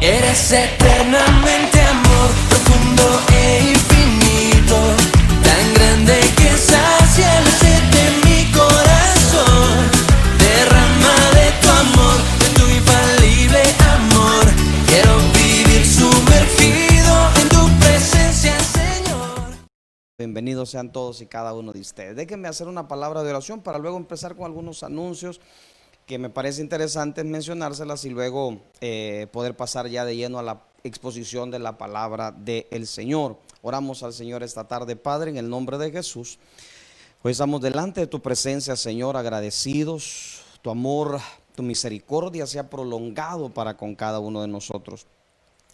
Eres eternamente amor, profundo e infinito, tan grande que sacia el sed de mi corazón. Derrama de tu amor, de tu infalible amor. Quiero vivir sumergido en tu presencia, Señor. Bienvenidos sean todos y cada uno de ustedes. Déjenme hacer una palabra de oración para luego empezar con algunos anuncios que me parece interesante mencionárselas y luego poder pasar ya de lleno a la exposición de la palabra del Señor. Oramos al Señor esta tarde, Padre, en el nombre de Jesús. Hoy estamos delante de tu presencia, Señor, agradecidos. Tu amor, tu misericordia se ha prolongado para con cada uno de nosotros.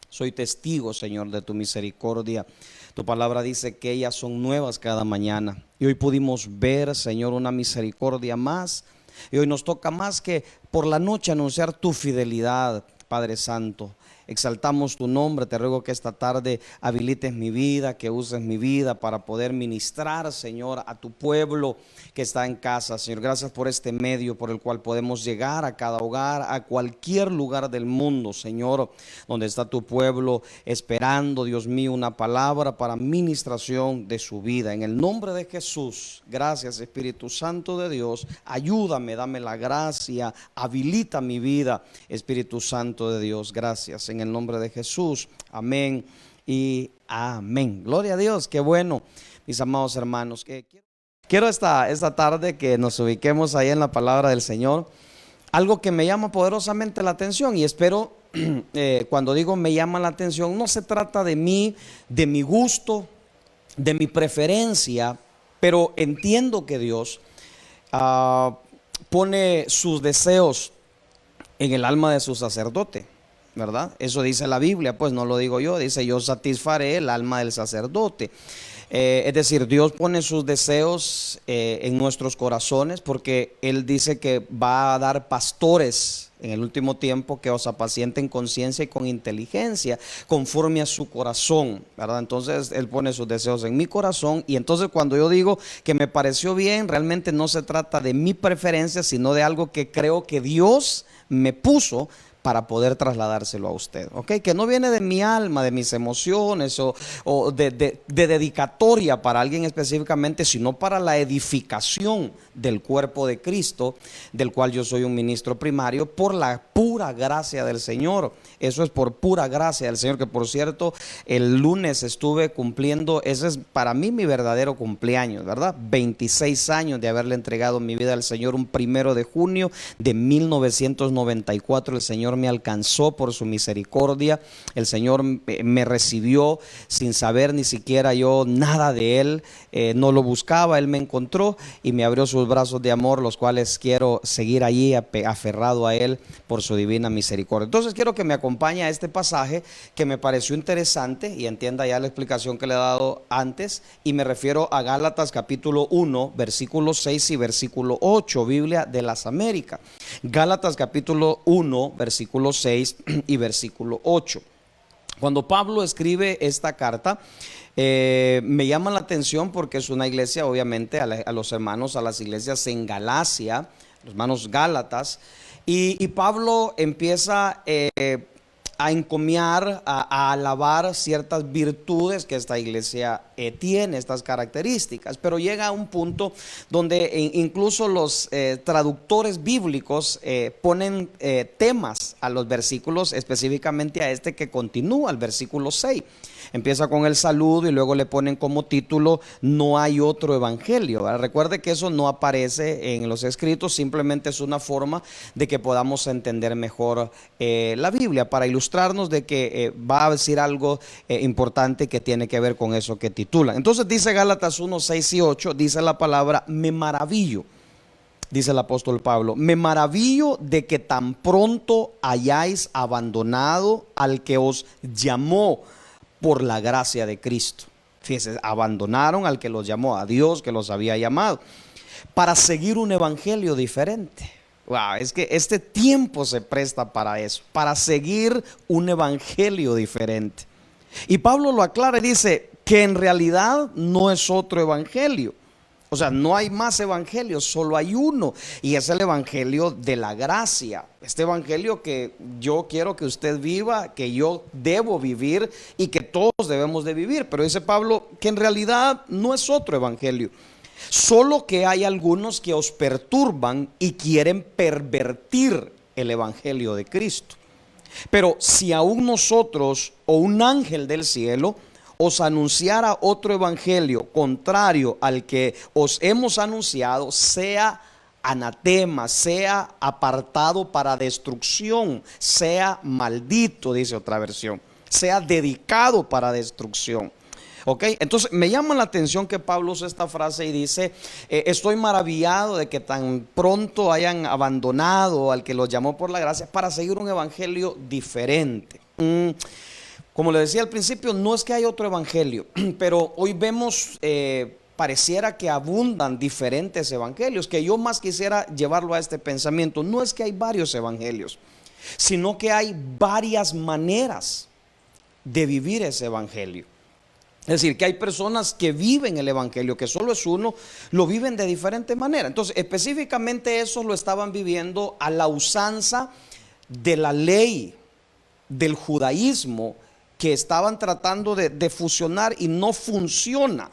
Soy testigo, Señor, de tu misericordia. Tu palabra dice que ellas son nuevas cada mañana. Y hoy pudimos ver, Señor, una misericordia más. Y hoy nos toca más que por la noche anunciar tu fidelidad, Padre Santo. Exaltamos tu nombre, te ruego que esta tarde habilites mi vida, que uses mi vida para poder ministrar, Señor, a tu pueblo que está en casa. Señor, gracias por este medio por el cual podemos llegar a cada hogar, a cualquier lugar del mundo, Señor, donde está tu pueblo esperando, Dios mío, una palabra para ministración de su vida. En el nombre de Jesús, gracias Espíritu Santo de Dios, ayúdame, dame la gracia, habilita mi vida, Espíritu Santo de Dios, gracias. En el nombre de Jesús, amén y amén. Gloria a Dios, qué bueno, mis amados hermanos. Quiero esta tarde que nos ubiquemos ahí en la palabra del Señor. Algo que me llama poderosamente la atención y espero, cuando digo me llama la atención, no se trata de mí, de mi gusto, de mi preferencia, pero entiendo que Dios pone sus deseos en el alma de su sacerdote, ¿verdad? Eso dice la Biblia, pues no lo digo yo, dice yo satisfaré el alma del sacerdote. Es decir, Dios pone sus deseos en nuestros corazones porque Él dice que va a dar pastores en el último tiempo que os apacienten con ciencia y con inteligencia, conforme a su corazón, ¿verdad? Entonces Él pone sus deseos en mi corazón y entonces cuando yo digo que me pareció bien, realmente no se trata de mi preferencia, sino de algo que creo que Dios me puso para poder trasladárselo a usted, ¿ok? Que no viene de mi alma, de mis emociones o de dedicatoria para alguien específicamente, sino para la edificación del cuerpo de Cristo, del cual yo soy un ministro primario, por la pura gracia del Señor. Eso es por pura gracia del Señor, que por cierto, el lunes estuve cumpliendo, ese es para mí mi verdadero cumpleaños, ¿verdad? 26 años de haberle entregado mi vida al Señor, un 1 de junio de 1994, el Señor me alcanzó por su misericordia, el Señor me recibió sin saber ni siquiera yo nada de Él, no lo buscaba, Él me encontró y me abrió sus brazos de amor, los cuales quiero seguir allí aferrado a Él por su divina misericordia. Entonces quiero que me acompañe a este pasaje que me pareció interesante y entienda ya la explicación que le he dado antes, y me refiero a Gálatas capítulo 1 versículo 6 y versículo 8, Biblia de las Américas. Gálatas capítulo 1 versículo 6 y versículo 8. Cuando Pablo escribe esta carta, me llama la atención porque es una iglesia, obviamente, a los hermanos, a las iglesias en Galacia, los hermanos Gálatas, y Pablo empieza a encomiar, a alabar ciertas virtudes que esta iglesia tiene, estas características, pero llega a un punto donde incluso los traductores bíblicos ponen temas a los versículos, específicamente a este que continúa, el versículo 6. Empieza con el saludo y luego le ponen como título no hay otro evangelio, ¿verdad? Recuerde que eso no aparece en los escritos, simplemente es una forma de que podamos entender mejor la Biblia, para ilustrarnos de que va a decir algo importante que tiene que ver con eso que titula. Entonces dice Gálatas 1, 6 y 8, dice la palabra me maravillo. Dice el apóstol Pablo, me maravillo de que tan pronto hayáis abandonado al que os llamó por la gracia de Cristo. Fíjense, abandonaron al que los llamó, a Dios que los había llamado, para seguir un evangelio diferente. Wow, es que este tiempo se presta para eso, para seguir un evangelio diferente. Y Pablo lo aclara y dice que en realidad no es otro evangelio. O sea, no hay más evangelios, solo hay uno, y es el evangelio de la gracia. Este evangelio que yo quiero que usted viva, que yo debo vivir y que todos debemos de vivir. Pero dice Pablo que en realidad no es otro evangelio, solo que hay algunos que os perturban y quieren pervertir el evangelio de Cristo. Pero si aún nosotros o un ángel del cielo os anunciara otro evangelio contrario al que os hemos anunciado, sea anatema, sea apartado para destrucción, sea maldito, dice otra versión, sea dedicado para destrucción. Ok, entonces me llama la atención que Pablo usa esta frase y dice: estoy maravillado de que tan pronto hayan abandonado al que los llamó por la gracia para seguir un evangelio diferente. Como le decía al principio, no es que hay otro evangelio, pero hoy vemos, pareciera que abundan diferentes evangelios, que yo más quisiera llevarlo a este pensamiento. No es que hay varios evangelios, sino que hay varias maneras de vivir ese evangelio. Es decir, que hay personas que viven el evangelio, que solo es uno, lo viven de diferente manera. Entonces, específicamente eso lo estaban viviendo a la usanza de la ley del judaísmo, que estaban tratando de fusionar y no funciona.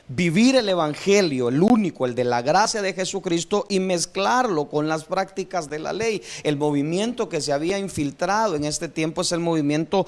Vivir el evangelio, el único, el de la gracia de Jesucristo, y mezclarlo con las prácticas de la ley. El movimiento que se había infiltrado en este tiempo es el movimiento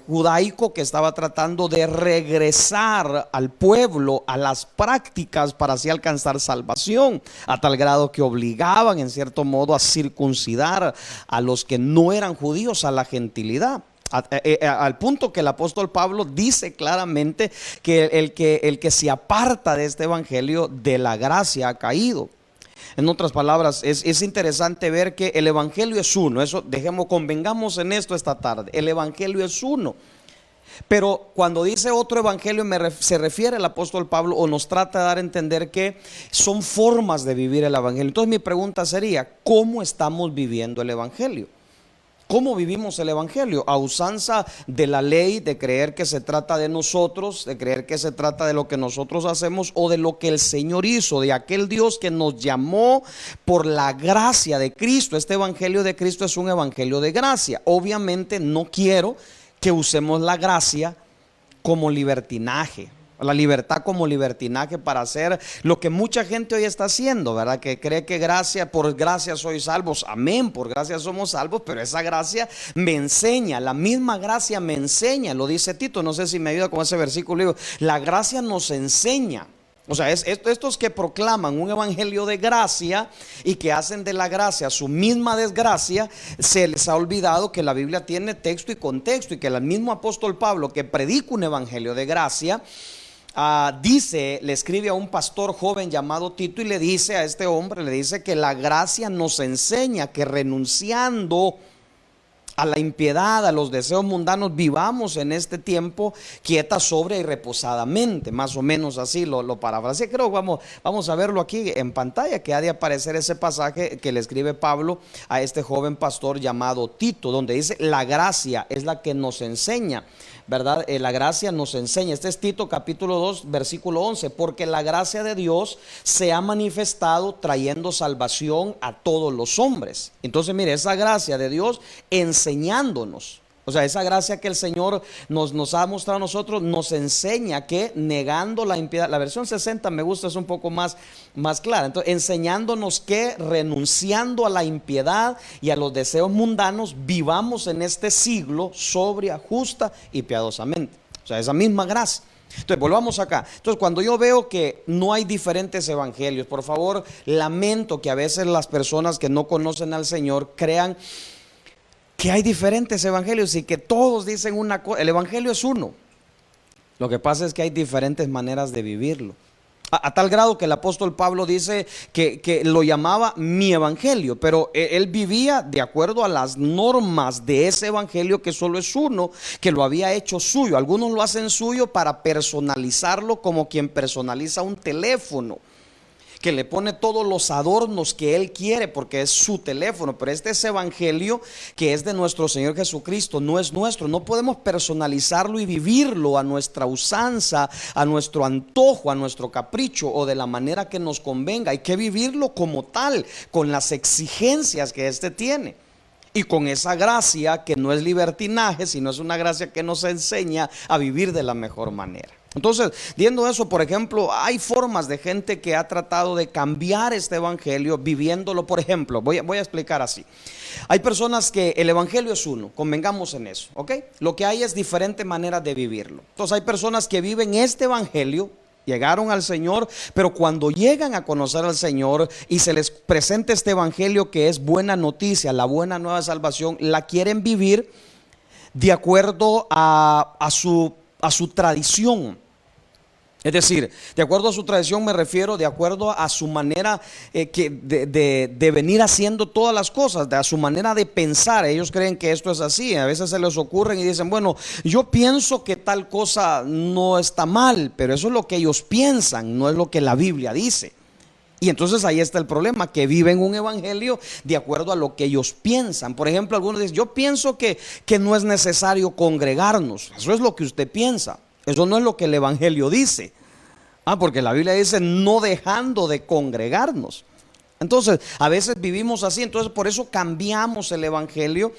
judaico, que estaba tratando de regresar al pueblo a las prácticas para así alcanzar salvación, a tal grado que obligaban en cierto modo a circuncidar a los que no eran judíos, a la gentilidad. Al punto que el apóstol Pablo dice claramente que el que se aparta de este evangelio de la gracia ha caído. En otras palabras, es interesante ver que el evangelio es uno. Eso convengamos en esto esta tarde. El evangelio es uno. Pero cuando dice otro evangelio se refiere el apóstol Pablo, o nos trata de dar a entender que son formas de vivir el evangelio. Entonces mi pregunta sería: ¿cómo estamos viviendo el evangelio? ¿Cómo vivimos el evangelio? A usanza de la ley, de creer que se trata de nosotros, de creer que se trata de lo que nosotros hacemos, o de lo que el Señor hizo, de aquel Dios que nos llamó por la gracia de Cristo. Este evangelio de Cristo es un evangelio de gracia. Obviamente no quiero que usemos la gracia como libertinaje, la libertad como libertinaje para hacer lo que mucha gente hoy está haciendo, ¿verdad? Que cree que por gracia sois salvos. Amén, por gracia somos salvos, pero esa gracia me enseña, la misma gracia me enseña, lo dice Tito. No sé si me ayuda con ese versículo. Digo, la gracia nos enseña. O sea, estos que proclaman un evangelio de gracia y que hacen de la gracia su misma desgracia, se les ha olvidado que la Biblia tiene texto y contexto, y que el mismo apóstol Pablo, que predica un evangelio de gracia, le escribe a un pastor joven llamado Tito, y le dice a este hombre, le dice que la gracia nos enseña que renunciando a la impiedad, a los deseos mundanos, vivamos en este tiempo quieta, sobria y reposadamente. Más o menos así lo parafraseé. Creo que vamos a verlo aquí en pantalla, que ha de aparecer ese pasaje que le escribe Pablo a este joven pastor llamado Tito, donde dice: la gracia es la que nos enseña, ¿verdad? La gracia nos enseña. Este es Tito capítulo 2 versículo 11. Porque la gracia de Dios se ha manifestado trayendo salvación a todos los hombres. Entonces mire, esa gracia de Dios enseñándonos, o sea, esa gracia que el Señor nos ha mostrado a nosotros, nos enseña que negando la impiedad. La versión 60 me gusta, es un poco más clara. Entonces, enseñándonos que renunciando a la impiedad y a los deseos mundanos, vivamos en este siglo sobria, justa y piadosamente. O sea, esa misma gracia. Entonces, volvamos acá. Entonces, cuando yo veo que no hay diferentes evangelios, por favor, lamento que a veces las personas que no conocen al Señor crean que hay diferentes evangelios y que todos dicen una cosa. El evangelio es uno. Lo que pasa es que hay diferentes maneras de vivirlo. A tal grado que el apóstol Pablo dice que lo llamaba mi evangelio, pero él vivía de acuerdo a las normas de ese evangelio, que solo es uno, que lo había hecho suyo. Algunos lo hacen suyo para personalizarlo, como quien personaliza un teléfono, que le pone todos los adornos que él quiere porque es su teléfono. Pero este es evangelio que es de nuestro Señor Jesucristo, no es nuestro. No podemos personalizarlo y vivirlo a nuestra usanza, a nuestro antojo, a nuestro capricho o de la manera que nos convenga. Hay que vivirlo como tal, con las exigencias que este tiene. Y con esa gracia que no es libertinaje, sino es una gracia que nos enseña a vivir de la mejor manera. Entonces, viendo eso, por ejemplo, hay formas de gente que ha tratado de cambiar este evangelio viviéndolo. Por ejemplo, voy a explicar así. Hay personas que el evangelio es uno, convengamos en eso, ¿ok? Lo que hay es diferentes maneras de vivirlo. Entonces hay personas que viven este evangelio, llegaron al Señor, pero cuando llegan a conocer al Señor y se les presenta este evangelio que es buena noticia, la buena nueva salvación, la quieren vivir de acuerdo a su tradición. Es decir, de acuerdo a su tradición me refiero de acuerdo a su manera de venir haciendo todas las cosas, a su manera de pensar. Ellos creen que esto es así. A veces se les ocurren y dicen, bueno, yo pienso que tal cosa no está mal, pero eso es lo que ellos piensan, no es lo que la Biblia dice. Y entonces ahí está el problema, que viven un evangelio de acuerdo a lo que ellos piensan. Por ejemplo, algunos dicen, yo pienso que no es necesario congregarnos. Eso es lo que usted piensa. Eso no es lo que el evangelio dice. Porque la Biblia dice no dejando de congregarnos. Entonces a veces vivimos así. Entonces por eso cambiamos el evangelio,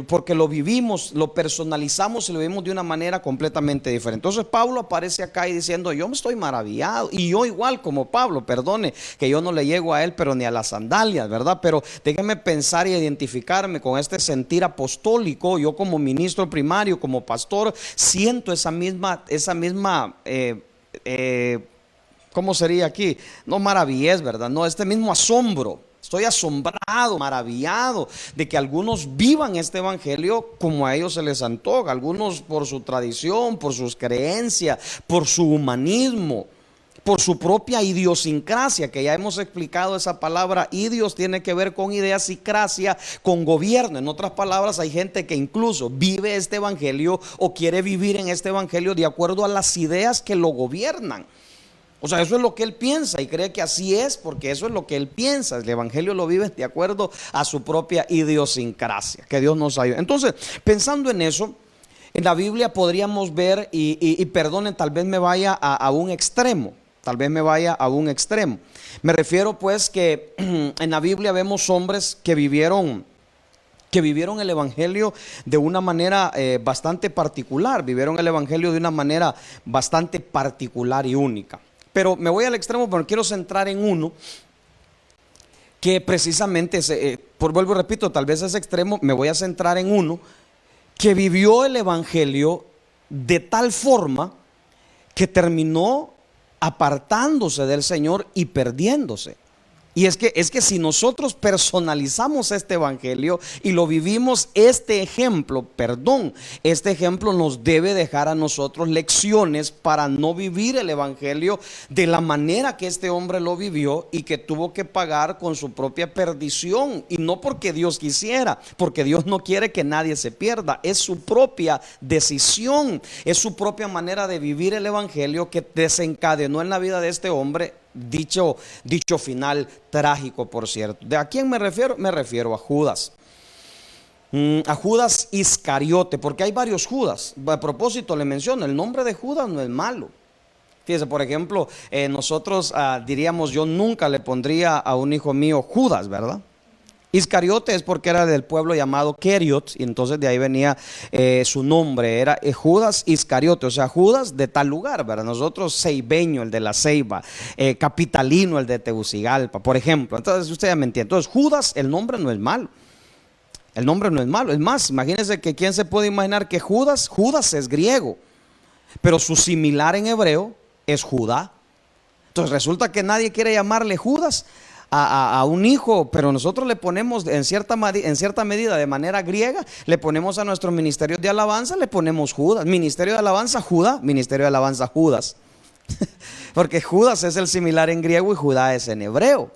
porque lo vivimos, lo personalizamos y lo vivimos de una manera completamente diferente. Entonces Pablo aparece acá y diciendo, yo me estoy maravillado. Y yo igual como Pablo, perdone que yo no le llego a él, pero ni a las sandalias, ¿verdad? Pero déjenme pensar y identificarme con este sentir apostólico. Yo como ministro primario, como pastor, siento esa misma ¿cómo sería aquí? No maravillez, ¿verdad? No, este mismo asombro. Estoy asombrado, maravillado de que algunos vivan este evangelio como a ellos se les antoja. Algunos por su tradición, por sus creencias, por su humanismo, por su propia idiosincrasia, que ya hemos explicado esa palabra. Idios tiene que ver con idiosincrasia, con gobierno. En otras palabras, hay gente que incluso vive este evangelio o quiere vivir en este evangelio de acuerdo a las ideas que lo gobiernan. O sea, eso es lo que él piensa y cree que así es porque eso es lo que él piensa. El evangelio lo vive de acuerdo a su propia idiosincrasia. Que Dios nos ayude. Entonces, pensando en eso, en la Biblia podríamos ver, y perdonen, tal vez me vaya a un extremo. Tal vez me vaya a un extremo. Me refiero pues que en la Biblia vemos hombres que vivieron el evangelio de una manera bastante particular. Vivieron el evangelio de una manera bastante particular y única. Pero me voy al extremo, pero quiero centrar en uno que precisamente, vuelvo y repito, tal vez es extremo, me voy a centrar en uno que vivió el evangelio de tal forma que terminó apartándose del Señor y perdiéndose. Y es que si nosotros personalizamos este evangelio y lo vivimos, este ejemplo nos debe dejar a nosotros lecciones para no vivir el evangelio de la manera que este hombre lo vivió y que tuvo que pagar con su propia perdición. Y no porque Dios quisiera, porque Dios no quiere que nadie se pierda. Es su propia decisión, es su propia manera de vivir el evangelio que desencadenó en la vida de este hombre dicho final trágico, por cierto. ¿De a quién me refiero? Me refiero a Judas. A Judas Iscariote, porque hay varios Judas. A propósito le menciono, el nombre de Judas no es malo. Fíjese, por ejemplo, nosotros diríamos, yo nunca le pondría a un hijo mío Judas, ¿verdad? Iscariote es porque era del pueblo llamado Keriot, y entonces de ahí venía su nombre, era Judas Iscariote, o sea, Judas de tal lugar, ¿verdad? Nosotros ceibeño, el de la Ceiba, capitalino, el de Tegucigalpa, por ejemplo. Entonces usted ya me entiende. Entonces Judas, el nombre no es malo. El nombre no es malo. Es más, imagínense que quién se puede imaginar que Judas es griego, pero su similar en hebreo es Judá. Entonces resulta que nadie quiere llamarle Judas a un hijo, pero nosotros le ponemos en cierta medida de manera griega, le ponemos a nuestros ministerios de alabanza, le ponemos Judas, ministerio de alabanza Judá, ministerio de alabanza Judas, porque Judas es el similar en griego y Judá es en hebreo.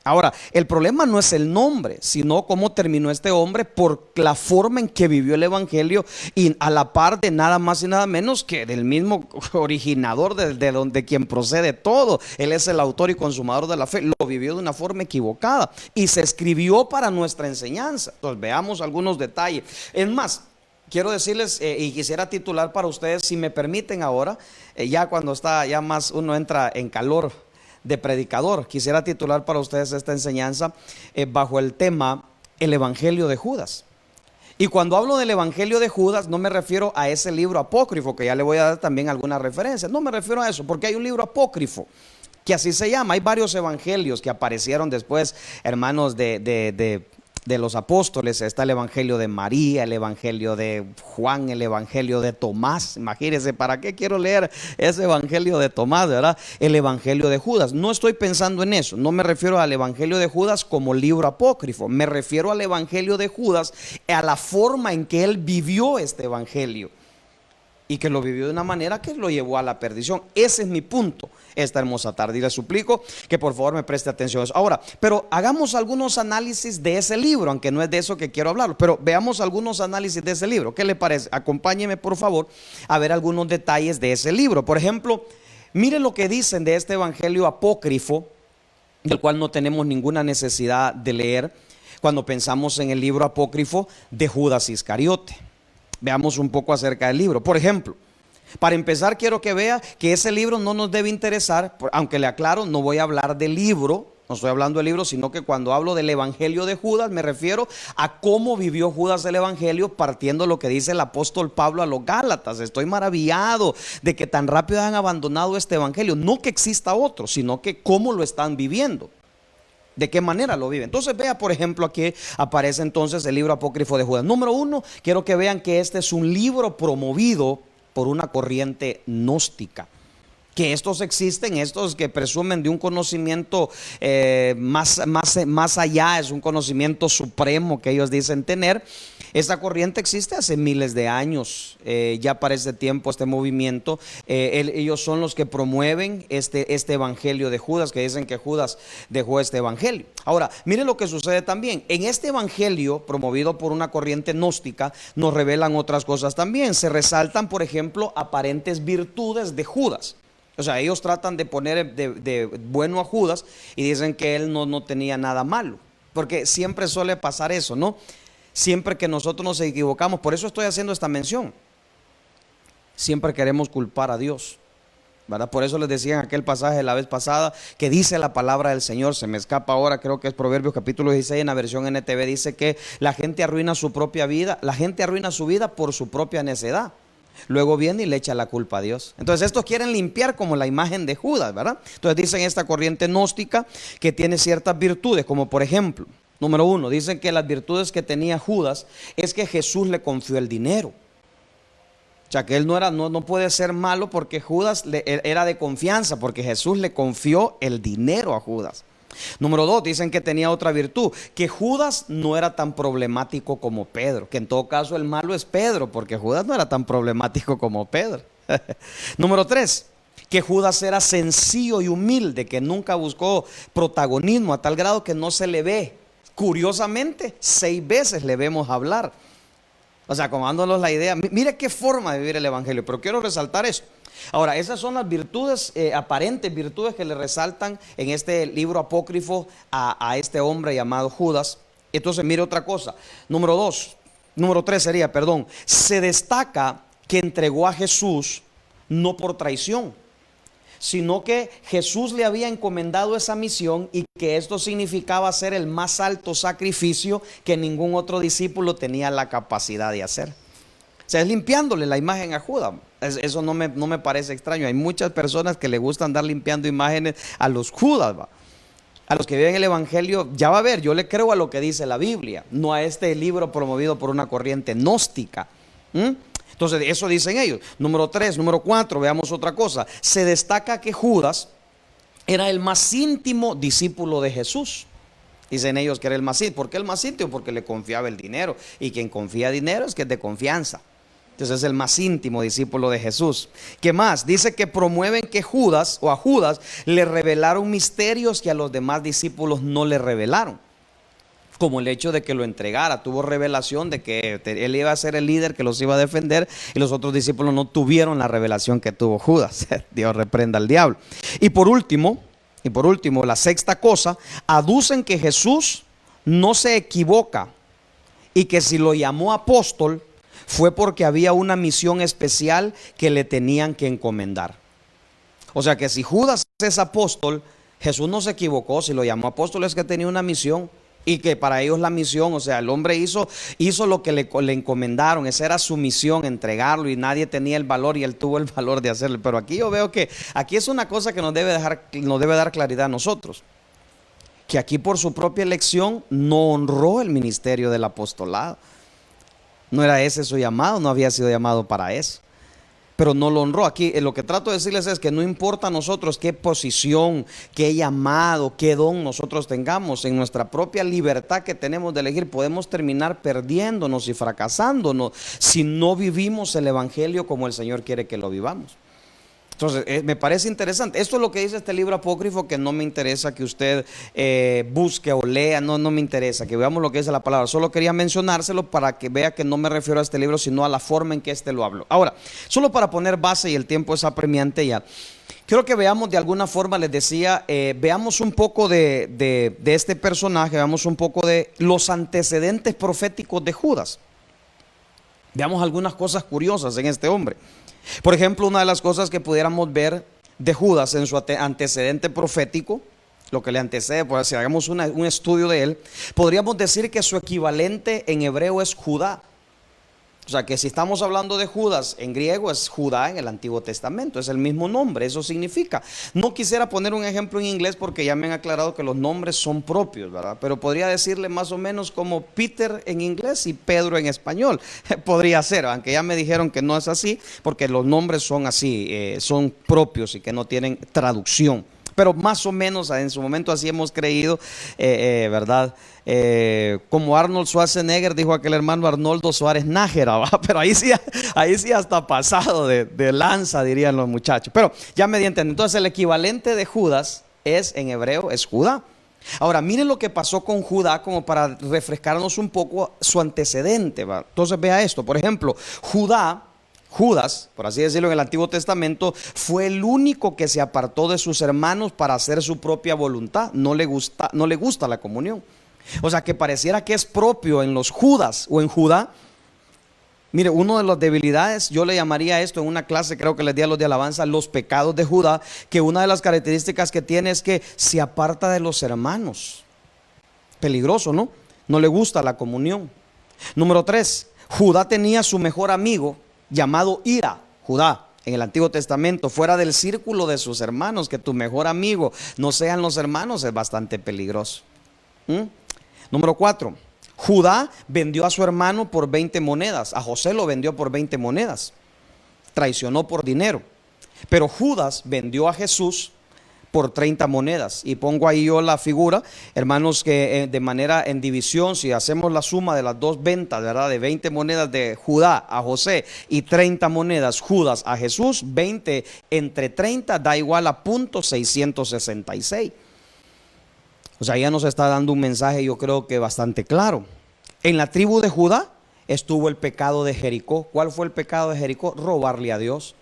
Ahora, el problema no es el nombre, sino cómo terminó este hombre por la forma en que vivió el evangelio y a la par de nada más y nada menos que del mismo originador de donde quien procede todo. Él es el autor y consumador de la fe. Lo vivió de una forma equivocada y se escribió para nuestra enseñanza. Entonces veamos algunos detalles. Es más, quiero decirles y quisiera titular para ustedes, si me permiten ahora, ya cuando está, ya más uno entra en calor de predicador, quisiera titular para ustedes esta enseñanza bajo el tema el Evangelio de Judas. Y cuando hablo del Evangelio de Judas, no me refiero a ese libro apócrifo, que ya le voy a dar también algunas referencias. No me refiero a eso, porque hay un libro apócrifo que así se llama. Hay varios evangelios que aparecieron después, hermanos, de los apóstoles. Está el Evangelio de María, el Evangelio de Juan, el Evangelio de Tomás. Imagínense, ¿para qué quiero leer ese Evangelio de Tomás, verdad? El Evangelio de Judas. No estoy pensando en eso. No me refiero al Evangelio de Judas como libro apócrifo. Me refiero al Evangelio de Judas, a la forma en que él vivió este Evangelio. Y que lo vivió de una manera que lo llevó a la perdición. Ese es mi punto esta hermosa tarde. Y le suplico que por favor me preste atención a eso. Ahora, pero hagamos algunos análisis de ese libro, aunque no es de eso que quiero hablar. Pero veamos algunos análisis de ese libro. ¿Qué le parece? Acompáñeme por favor a ver algunos detalles de ese libro. Por ejemplo, mire lo que dicen de este evangelio apócrifo, del cual no tenemos ninguna necesidad de leer, cuando pensamos en el libro apócrifo de Judas Iscariote. Veamos un poco acerca del libro. Por ejemplo, para empezar quiero que vea que ese libro no nos debe interesar, aunque le aclaro, no voy a hablar del libro, no estoy hablando del libro, sino que cuando hablo del Evangelio de Judas me refiero a cómo vivió Judas el Evangelio, partiendo lo que dice el apóstol Pablo a los Gálatas. Estoy maravillado de que tan rápido han abandonado este Evangelio. No que exista otro, sino que cómo lo están viviendo. ¿De qué manera lo vive? Entonces vea, por ejemplo, aquí aparece entonces el libro apócrifo de Judas. Número uno, quiero que vean que este es un libro promovido por una corriente gnóstica. Que estos existen, estos que presumen de un conocimiento más allá, es un conocimiento supremo que ellos dicen tener. Esta corriente existe hace miles de años, ya para ese tiempo este movimiento, ellos son los que promueven este evangelio de Judas, que dicen que Judas dejó este evangelio. Ahora, mire lo que sucede también, en este evangelio promovido por una corriente gnóstica nos revelan otras cosas también, se resaltan por ejemplo aparentes virtudes de Judas. O sea, ellos tratan de poner de bueno a Judas y dicen que él no tenía nada malo, porque siempre suele pasar eso, ¿no? Siempre que nosotros nos equivocamos, por eso estoy haciendo esta mención, siempre queremos culpar a Dios, ¿verdad? Por eso les decía en aquel pasaje de la vez pasada que dice la palabra del Señor, se me escapa ahora, creo que es Proverbios capítulo 16 en la versión NTV, dice que la gente arruina su propia vida, la gente arruina su vida por su propia necedad. Luego viene y le echa la culpa a Dios. Entonces estos quieren limpiar como la imagen de Judas, ¿verdad? Entonces dicen esta corriente gnóstica que tiene ciertas virtudes, como por ejemplo, número uno, dicen que las virtudes que tenía Judas es que Jesús le confió el dinero. O sea que él no puede ser malo porque Judas era de confianza, porque Jesús le confió el dinero a Judas. Número dos, dicen que tenía otra virtud, que Judas no era tan problemático como Pedro, que en todo caso el malo es Pedro, porque Judas no era tan problemático como Pedro. Número tres, que Judas era sencillo y humilde, que nunca buscó protagonismo a tal grado que no se le ve. Curiosamente, 6 veces le vemos hablar. O sea, como dándonos la idea, mire qué forma de vivir el evangelio, pero quiero resaltar eso. Ahora, esas son las virtudes, aparentes virtudes que le resaltan en este libro apócrifo a este hombre llamado Judas. Entonces, mire otra cosa. Número 3 sería, se destaca que entregó a Jesús no por traición, sino que Jesús le había encomendado esa misión y que esto significaba hacer el más alto sacrificio que ningún otro discípulo tenía la capacidad de hacer. O sea, es limpiándole la imagen a Judas. Eso no me parece extraño. Hay muchas personas que le gusta andar limpiando imágenes a los Judas, ¿va? A los que viven el evangelio. Ya va a ver, yo le creo a lo que dice la Biblia, no a este libro promovido por una corriente gnóstica. Entonces eso dicen ellos. Número 3, número 4, veamos otra cosa. Se destaca que Judas era el más íntimo discípulo de Jesús. Dicen ellos que era el más íntimo. ¿Por qué el más íntimo? Porque le confiaba el dinero. Y quien confía dinero es que es de confianza. Entonces es el más íntimo discípulo de Jesús. ¿Qué más? Dice que promueven que Judas o a Judas le revelaron misterios que a los demás discípulos no le revelaron. Como el hecho de que lo entregara, tuvo revelación de que él iba a ser el líder que los iba a defender, y los otros discípulos no tuvieron la revelación que tuvo Judas. Dios reprenda al diablo. Y por último, la sexta cosa, aducen que Jesús no se equivoca y que si lo llamó apóstol fue porque había una misión especial que le tenían que encomendar. O sea que si Judas es apóstol, Jesús no se equivocó. Si lo llamó apóstol es que tenía una misión, y que para ellos la misión, o sea, el hombre hizo lo que le encomendaron. Esa era su misión, entregarlo, y nadie tenía el valor, y él tuvo el valor de hacerlo. Pero aquí yo veo que aquí es una cosa que nos debe dar claridad a nosotros, que aquí por su propia elección no honró el ministerio del apostolado. No era ese su llamado, no había sido llamado para eso, pero no lo honró. Aquí lo que trato de decirles es que no importa a nosotros qué posición, qué llamado, qué don nosotros tengamos, en nuestra propia libertad que tenemos de elegir podemos terminar perdiéndonos y fracasándonos si no vivimos el evangelio como el Señor quiere que lo vivamos. Entonces me parece interesante. Esto es lo que dice este libro apócrifo, que no me interesa que usted busque o lea, no me interesa que veamos lo que dice la palabra. Solo quería mencionárselo para que vea que no me refiero a este libro, sino a la forma en que este lo habló. Ahora, solo para poner base, y el tiempo es apremiante ya, quiero que veamos de alguna forma, les decía, veamos un poco de este personaje, veamos un poco de los antecedentes proféticos de Judas. Veamos algunas cosas curiosas en este hombre. Por ejemplo, una de las cosas que pudiéramos ver de Judas en su antecedente profético, lo que le antecede, pues si hagamos un estudio de él, podríamos decir que su equivalente en hebreo es Judá. O sea que si estamos hablando de Judas en griego, es Judá en el Antiguo Testamento, es el mismo nombre, eso significa. No quisiera poner un ejemplo en inglés porque ya me han aclarado que los nombres son propios, ¿verdad? Pero podría decirle más o menos como Peter en inglés y Pedro en español. Podría ser, aunque ya me dijeron que no es así, porque los nombres son así, son propios y que no tienen traducción. Pero más o menos en su momento así hemos creído, ¿verdad? Como Arnold Schwarzenegger, dijo aquel hermano Arnoldo Suárez Nájera, ¿va? Pero ahí sí hasta pasado de lanza, dirían los muchachos. Pero ya me di a entender. Entonces el equivalente de Judas en hebreo es Judá. Ahora miren lo que pasó con Judá, como para refrescarnos un poco su antecedente, ¿va? Entonces vea esto, por ejemplo, Judas, por así decirlo, en el Antiguo Testamento, fue el único que se apartó de sus hermanos para hacer su propia voluntad. No le gusta la comunión. O sea que pareciera que es propio en los Judas o en Judá. Mire, una de las debilidades, yo le llamaría esto en una clase, creo que les di a los de alabanza, los pecados de Judá, que una de las características que tiene es que se aparta de los hermanos. Peligroso, ¿no? No le gusta la comunión. Número 3, Judá tenía su mejor amigo llamado Ira. Judá en el Antiguo Testamento, fuera del círculo de sus hermanos, que tu mejor amigo no sean los hermanos, es bastante peligroso. Número 4, Judá vendió a su hermano por 20 monedas. A José lo vendió por 20 monedas. Traicionó por dinero. Pero Judas vendió a Jesús por 30 monedas. Y pongo ahí yo la figura, hermanos, que de manera en división, si hacemos la suma de las dos ventas, ¿verdad? De 20 monedas de Judá a José y 30 monedas Judas a Jesús, 20 entre 30 da igual a .666. O sea, ya nos está dando un mensaje, yo creo que bastante claro. En la tribu de Judá estuvo el pecado de Jericó. ¿Cuál fue el pecado de Jericó? Robarle a Dios.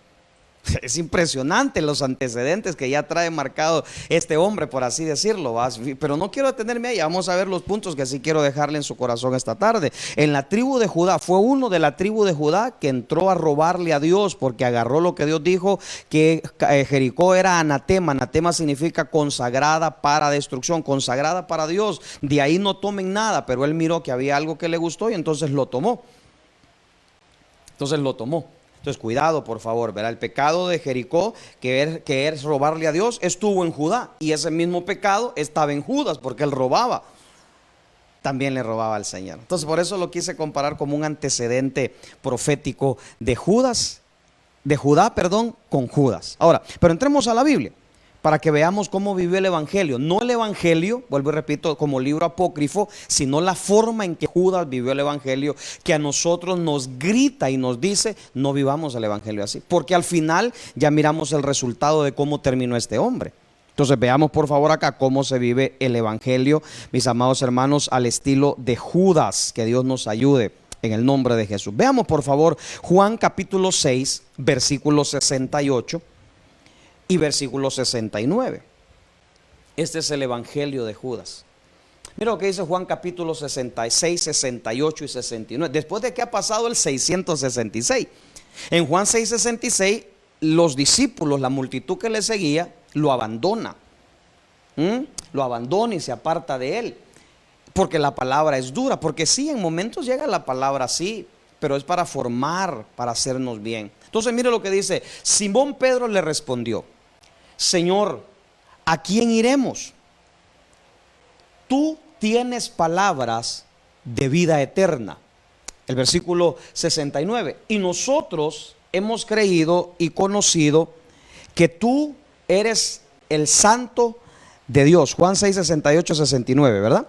Es impresionante los antecedentes que ya trae marcado este hombre, por así decirlo, ¿va? Pero no quiero detenerme ahí, vamos a ver los puntos que sí quiero dejarle en su corazón esta tarde. En la tribu de Judá, fue uno de la tribu de Judá que entró a robarle a Dios, porque agarró lo que Dios dijo, que Jericó era anatema. Anatema significa consagrada para destrucción, consagrada para Dios. De ahí no tomen nada, pero él miró que había algo que le gustó y entonces lo tomó. Entonces cuidado, por favor, verá, el pecado de Jericó, que es robarle a Dios, estuvo en Judá, y ese mismo pecado estaba en Judas, porque él robaba, también le robaba al Señor. Entonces por eso lo quise comparar como un antecedente profético de Judá, con Judas. Ahora, pero entremos a la Biblia. para que veamos cómo vivió el evangelio. No el evangelio, vuelvo y repito, como libro apócrifo, sino la forma en que Judas vivió el evangelio, que a nosotros nos grita y nos dice: no vivamos el evangelio así, porque al final ya miramos el resultado de cómo terminó este hombre. Entonces veamos por favor acá cómo se vive el evangelio, mis amados hermanos, al estilo de Judas. Que Dios nos ayude en el nombre de Jesús. Veamos por favor Juan capítulo 6, versículo 68 y versículo 69. Este es el evangelio de Judas. Mira lo que dice Juan capítulo 66, 68 y 69. Después de que ha pasado el 666. En Juan 6, 66, los discípulos, la multitud que le seguía, lo abandona. Lo abandona y se aparta de él. Porque la palabra es dura. Porque sí, en momentos llega la palabra así, pero es para formar, para hacernos bien. Entonces mire lo que dice. Simón Pedro le respondió: Señor, ¿a quién iremos? Tú tienes palabras de vida eterna. El versículo 69. Y nosotros hemos creído y conocido que tú eres el Santo de Dios. Juan 6, 68, 69, ¿verdad?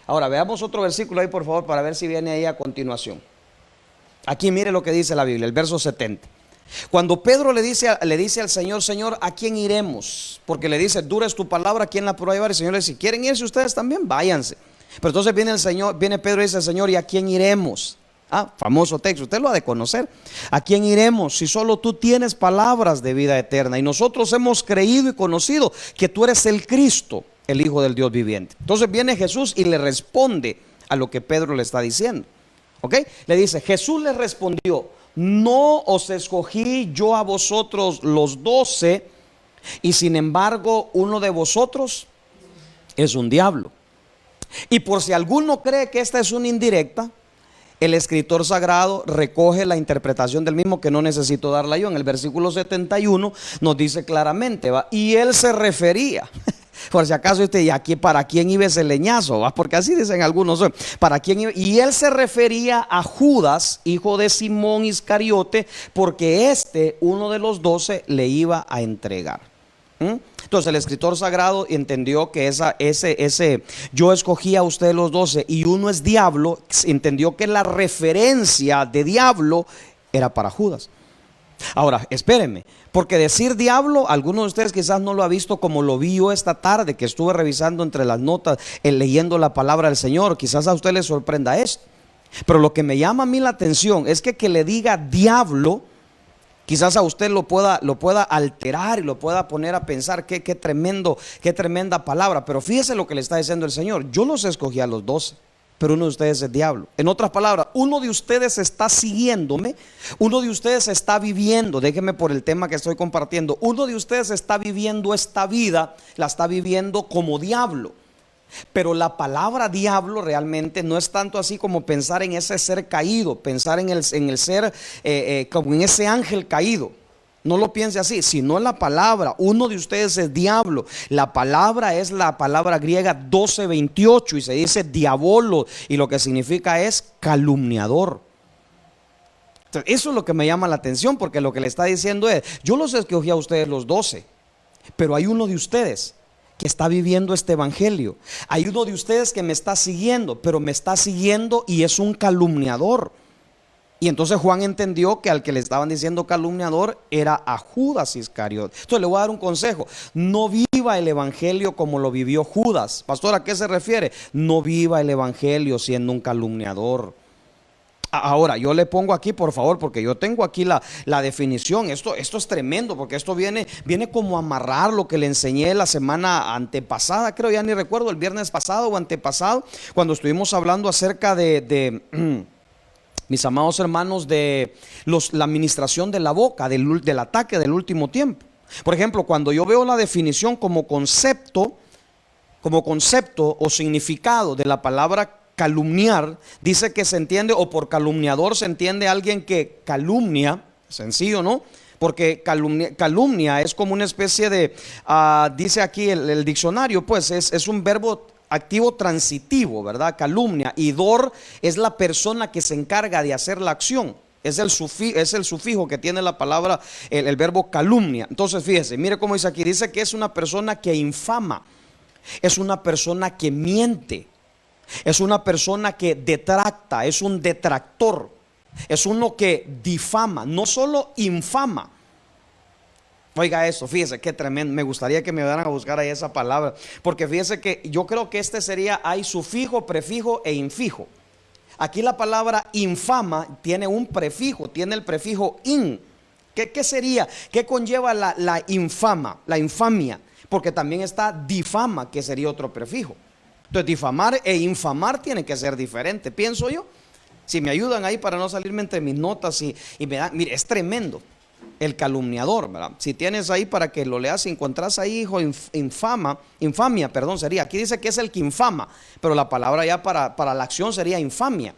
Ahora veamos otro versículo ahí por favor, para ver si viene ahí a continuación. Aquí mire lo que dice la Biblia, el verso 70. Cuando Pedro le dice al Señor: Señor, ¿a quién iremos? Porque le dice: dura es tu palabra, ¿quién la podrá llevar? Y el Señor le dice: si quieren irse ustedes también, váyanse. Pero entonces viene Pedro y dice: Señor, ¿y a quién iremos? Famoso texto, usted lo ha de conocer. ¿A quién iremos si solo tú tienes palabras de vida eterna? Y nosotros hemos creído y conocido que tú eres el Cristo, el Hijo del Dios viviente. Entonces viene Jesús y le responde a lo que Pedro le está diciendo. ¿Ok? Le dice: Jesús le respondió: no os escogí yo a vosotros los 12, y sin embargo uno de vosotros es un diablo. Y por si alguno cree que esta es una indirecta, el escritor sagrado recoge la interpretación del mismo, que no necesito darla yo. En el versículo 71 nos dice claramente, ¿va? Y él se refería, por si acaso usted, ¿y aquí para quién iba ese leñazo? ¿Va? Porque así dicen algunos, ¿para quién iba? Y él se refería a Judas, hijo de Simón Iscariote, porque uno de los 12, le iba a entregar. Entonces el escritor sagrado entendió que ese yo escogí a ustedes los 12 y uno es diablo. Entendió que la referencia de diablo era para Judas. Ahora, espérenme, porque decir diablo, algunos de ustedes quizás no lo ha visto como lo vi yo esta tarde, que estuve revisando entre las notas, leyendo la palabra del Señor. Quizás a usted le sorprenda esto, pero lo que me llama a mí la atención es que le diga diablo, quizás a usted lo pueda alterar y lo pueda poner a pensar qué tremenda palabra. Pero fíjese lo que le está diciendo el Señor: yo los escogí a los 12, pero uno de ustedes es diablo. En otras palabras, uno de ustedes está siguiéndome, uno de ustedes está viviendo, déjeme por el tema que estoy compartiendo, uno de ustedes está viviendo esta vida, la está viviendo como diablo. Pero la palabra diablo realmente no es tanto así como pensar en ese ser caído, pensar en el ser como en ese ángel caído. No lo piense así, sino la palabra. Uno de ustedes es diablo. La palabra es la palabra griega 12:28 y se dice diabolo, y lo que significa es calumniador. Entonces, eso es lo que me llama la atención, porque lo que le está diciendo es: yo los escogí a ustedes los 12, pero hay uno de ustedes que está viviendo este evangelio. Hay uno de ustedes que me está siguiendo, pero me está siguiendo y es un calumniador. Y entonces Juan entendió que al que le estaban diciendo calumniador era a Judas Iscariote. Entonces le voy a dar un consejo: no viva el evangelio como lo vivió Judas. Pastor, ¿a qué se refiere? No viva el evangelio siendo un calumniador. Ahora, yo le pongo aquí, por favor, porque yo tengo aquí la definición. Esto es tremendo, porque esto viene como a amarrar lo que le enseñé la semana antepasada, creo, ya ni recuerdo, el viernes pasado o antepasado, cuando estuvimos hablando acerca de mis amados hermanos, de la administración de la boca, del ataque del último tiempo. Por ejemplo, cuando yo veo la definición como concepto o significado de la palabra calumniar, dice que se entiende, o por calumniador se entiende alguien que calumnia. Sencillo, ¿no? Porque calumnia es como una especie de, dice aquí el diccionario, pues es un verbo activo transitivo, ¿verdad? Calumnia. Y dor es la persona que se encarga de hacer la acción. Es es el sufijo que tiene la palabra, el verbo calumnia. Entonces fíjese, mire cómo dice aquí, dice que es una persona que infama, es una persona que miente, es una persona que detracta, es un detractor, es uno que difama, no solo infama. Oiga eso, fíjese qué tremendo. Me gustaría que me vayan a buscar ahí esa palabra, porque fíjese que yo creo que este sería, hay sufijo, prefijo e infijo. Aquí la palabra infama tiene un prefijo, tiene el prefijo in. ¿Qué sería? ¿Qué conlleva la infama, la infamia? Porque también está difama, que sería otro prefijo. Entonces difamar e infamar tienen que ser diferentes, pienso yo. Si me ayudan ahí para no salirme entre mis notas y me dan, mire, es tremendo. El calumniador, ¿verdad? Si tienes ahí para que lo leas, si encontrás ahí, hijo, infamia, perdón, sería. Aquí dice que es el que infama, pero la palabra ya para la acción sería infamia.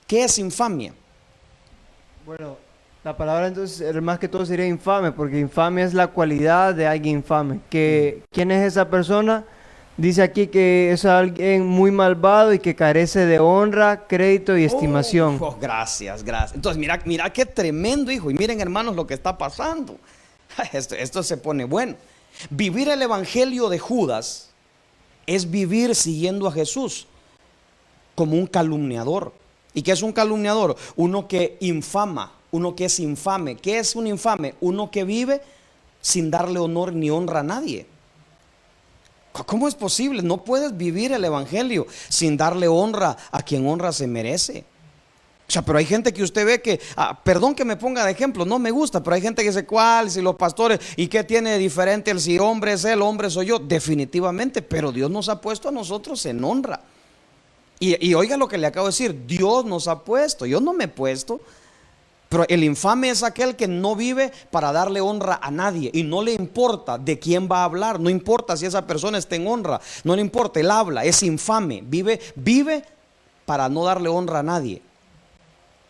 ¿Qué es infamia? Bueno, la palabra entonces más que todo sería infame, porque infamia es la cualidad de alguien infame. ¿Quién es esa persona? Dice aquí que es alguien muy malvado y que carece de honra, crédito y estimación. Gracias. Entonces mira qué tremendo, hijo. Y miren, hermanos, lo que está pasando. Esto se pone bueno. Vivir el evangelio de Judas es vivir siguiendo a Jesús como un calumniador. ¿Y qué es un calumniador? Uno que infama, uno que es infame. ¿Qué es un infame? Uno que vive sin darle honor ni honra a nadie. ¿Cómo es posible? No puedes vivir el evangelio sin darle honra a quien honra se merece. O sea, pero hay gente que usted ve que, perdón que me ponga de ejemplo, no me gusta, pero hay gente que dice, ¿cuál? Si los pastores, ¿y qué tiene de diferente el si hombre es él, hombre soy yo? Definitivamente, pero Dios nos ha puesto a nosotros en honra. Y oiga lo que le acabo de decir, Dios nos ha puesto, yo no me he puesto. Pero el infame es aquel que no vive para darle honra a nadie y no le importa de quién va a hablar, no importa si esa persona está en honra, no le importa, él habla, es infame, vive para no darle honra a nadie.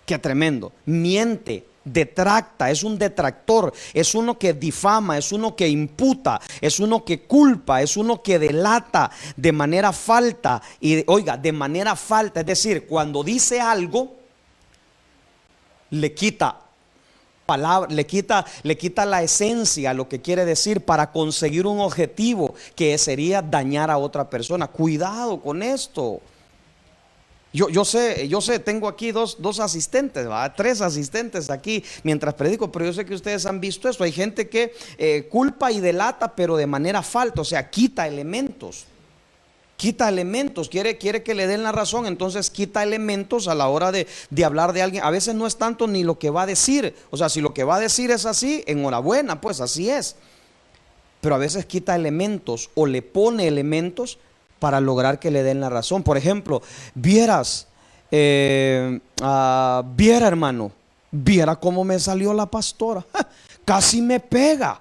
Qué tremendo, miente, detracta, es un detractor, es uno que difama, es uno que imputa, es uno que culpa, es uno que delata de manera falta y oiga, de manera falta, es decir, cuando dice algo le quita palabra, le quita la esencia, lo que quiere decir para conseguir un objetivo que sería dañar a otra persona. Cuidado con esto. Yo sé, tengo aquí dos asistentes, ¿verdad? 3 asistentes aquí mientras predico, pero yo sé que ustedes han visto esto. Hay gente que culpa y delata, pero de manera falta, o sea, quita elementos. Quiere que le den la razón, entonces quita elementos a la hora de hablar de alguien. A veces no es tanto ni lo que va a decir, o sea, si lo que va a decir es así, enhorabuena, pues así es. Pero a veces quita elementos o le pone elementos para lograr que le den la razón. Por ejemplo, viera hermano, viera cómo me salió la pastora, casi me pega.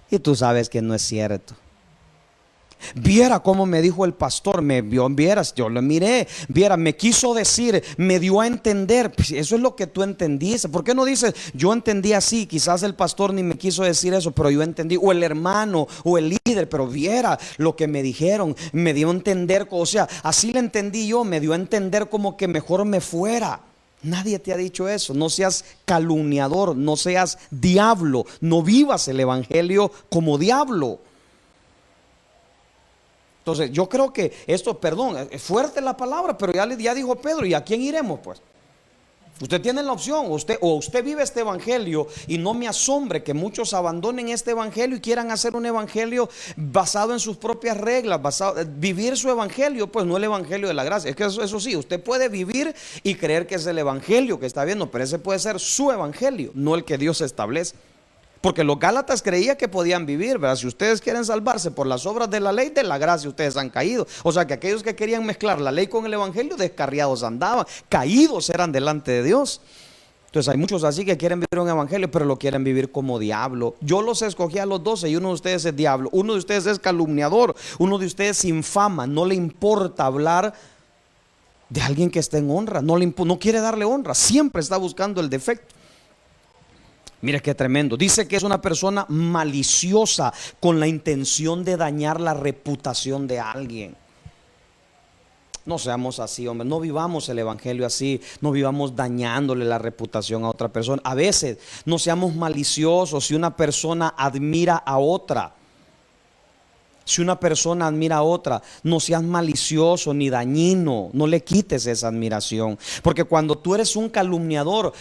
Y tú sabes que no es cierto. Viera cómo me dijo el pastor, yo lo miré, viera, me quiso decir, me dio a entender. Pues eso es lo que tú entendiste. ¿Por qué no dices, yo entendí así? Quizás el pastor ni me quiso decir eso, pero yo entendí. O el hermano, o el líder, pero viera lo que me dijeron, me dio a entender. O sea, así le entendí yo, me dio a entender como que mejor me fuera. Nadie te ha dicho eso. No seas calumniador, no seas diablo, no vivas el evangelio como diablo. Entonces yo creo que esto, perdón, es fuerte la palabra, pero ya dijo Pedro, ¿y a quién iremos pues? Usted tiene la opción, usted vive este evangelio, y no me asombre que muchos abandonen este evangelio y quieran hacer un evangelio basado en sus propias reglas, vivir su evangelio, pues no el evangelio de la gracia. Es que eso sí, usted puede vivir y creer que es el evangelio que está viendo, pero ese puede ser su evangelio, no el que Dios establece. Porque los Gálatas creían que podían vivir, ¿verdad? Si ustedes quieren salvarse por las obras de la ley, de la gracia ustedes han caído. O sea que aquellos que querían mezclar la ley con el evangelio, descarriados andaban, caídos eran delante de Dios. Entonces hay muchos así que quieren vivir un evangelio, pero lo quieren vivir como diablo. Yo los escogí a los 12 y uno de ustedes es diablo, uno de ustedes es calumniador, uno de ustedes infama, no le importa hablar de alguien que está en honra, no quiere darle honra, siempre está buscando el defecto. Mira qué tremendo. Dice que es una persona maliciosa con la intención de dañar la reputación de alguien. No seamos así, hombre. No vivamos el evangelio así. No vivamos dañándole la reputación a otra persona. A veces no seamos maliciosos. Si una persona admira a otra, si una persona admira a otra, no seas malicioso ni dañino. No le quites esa admiración. Porque cuando tú eres un calumniador,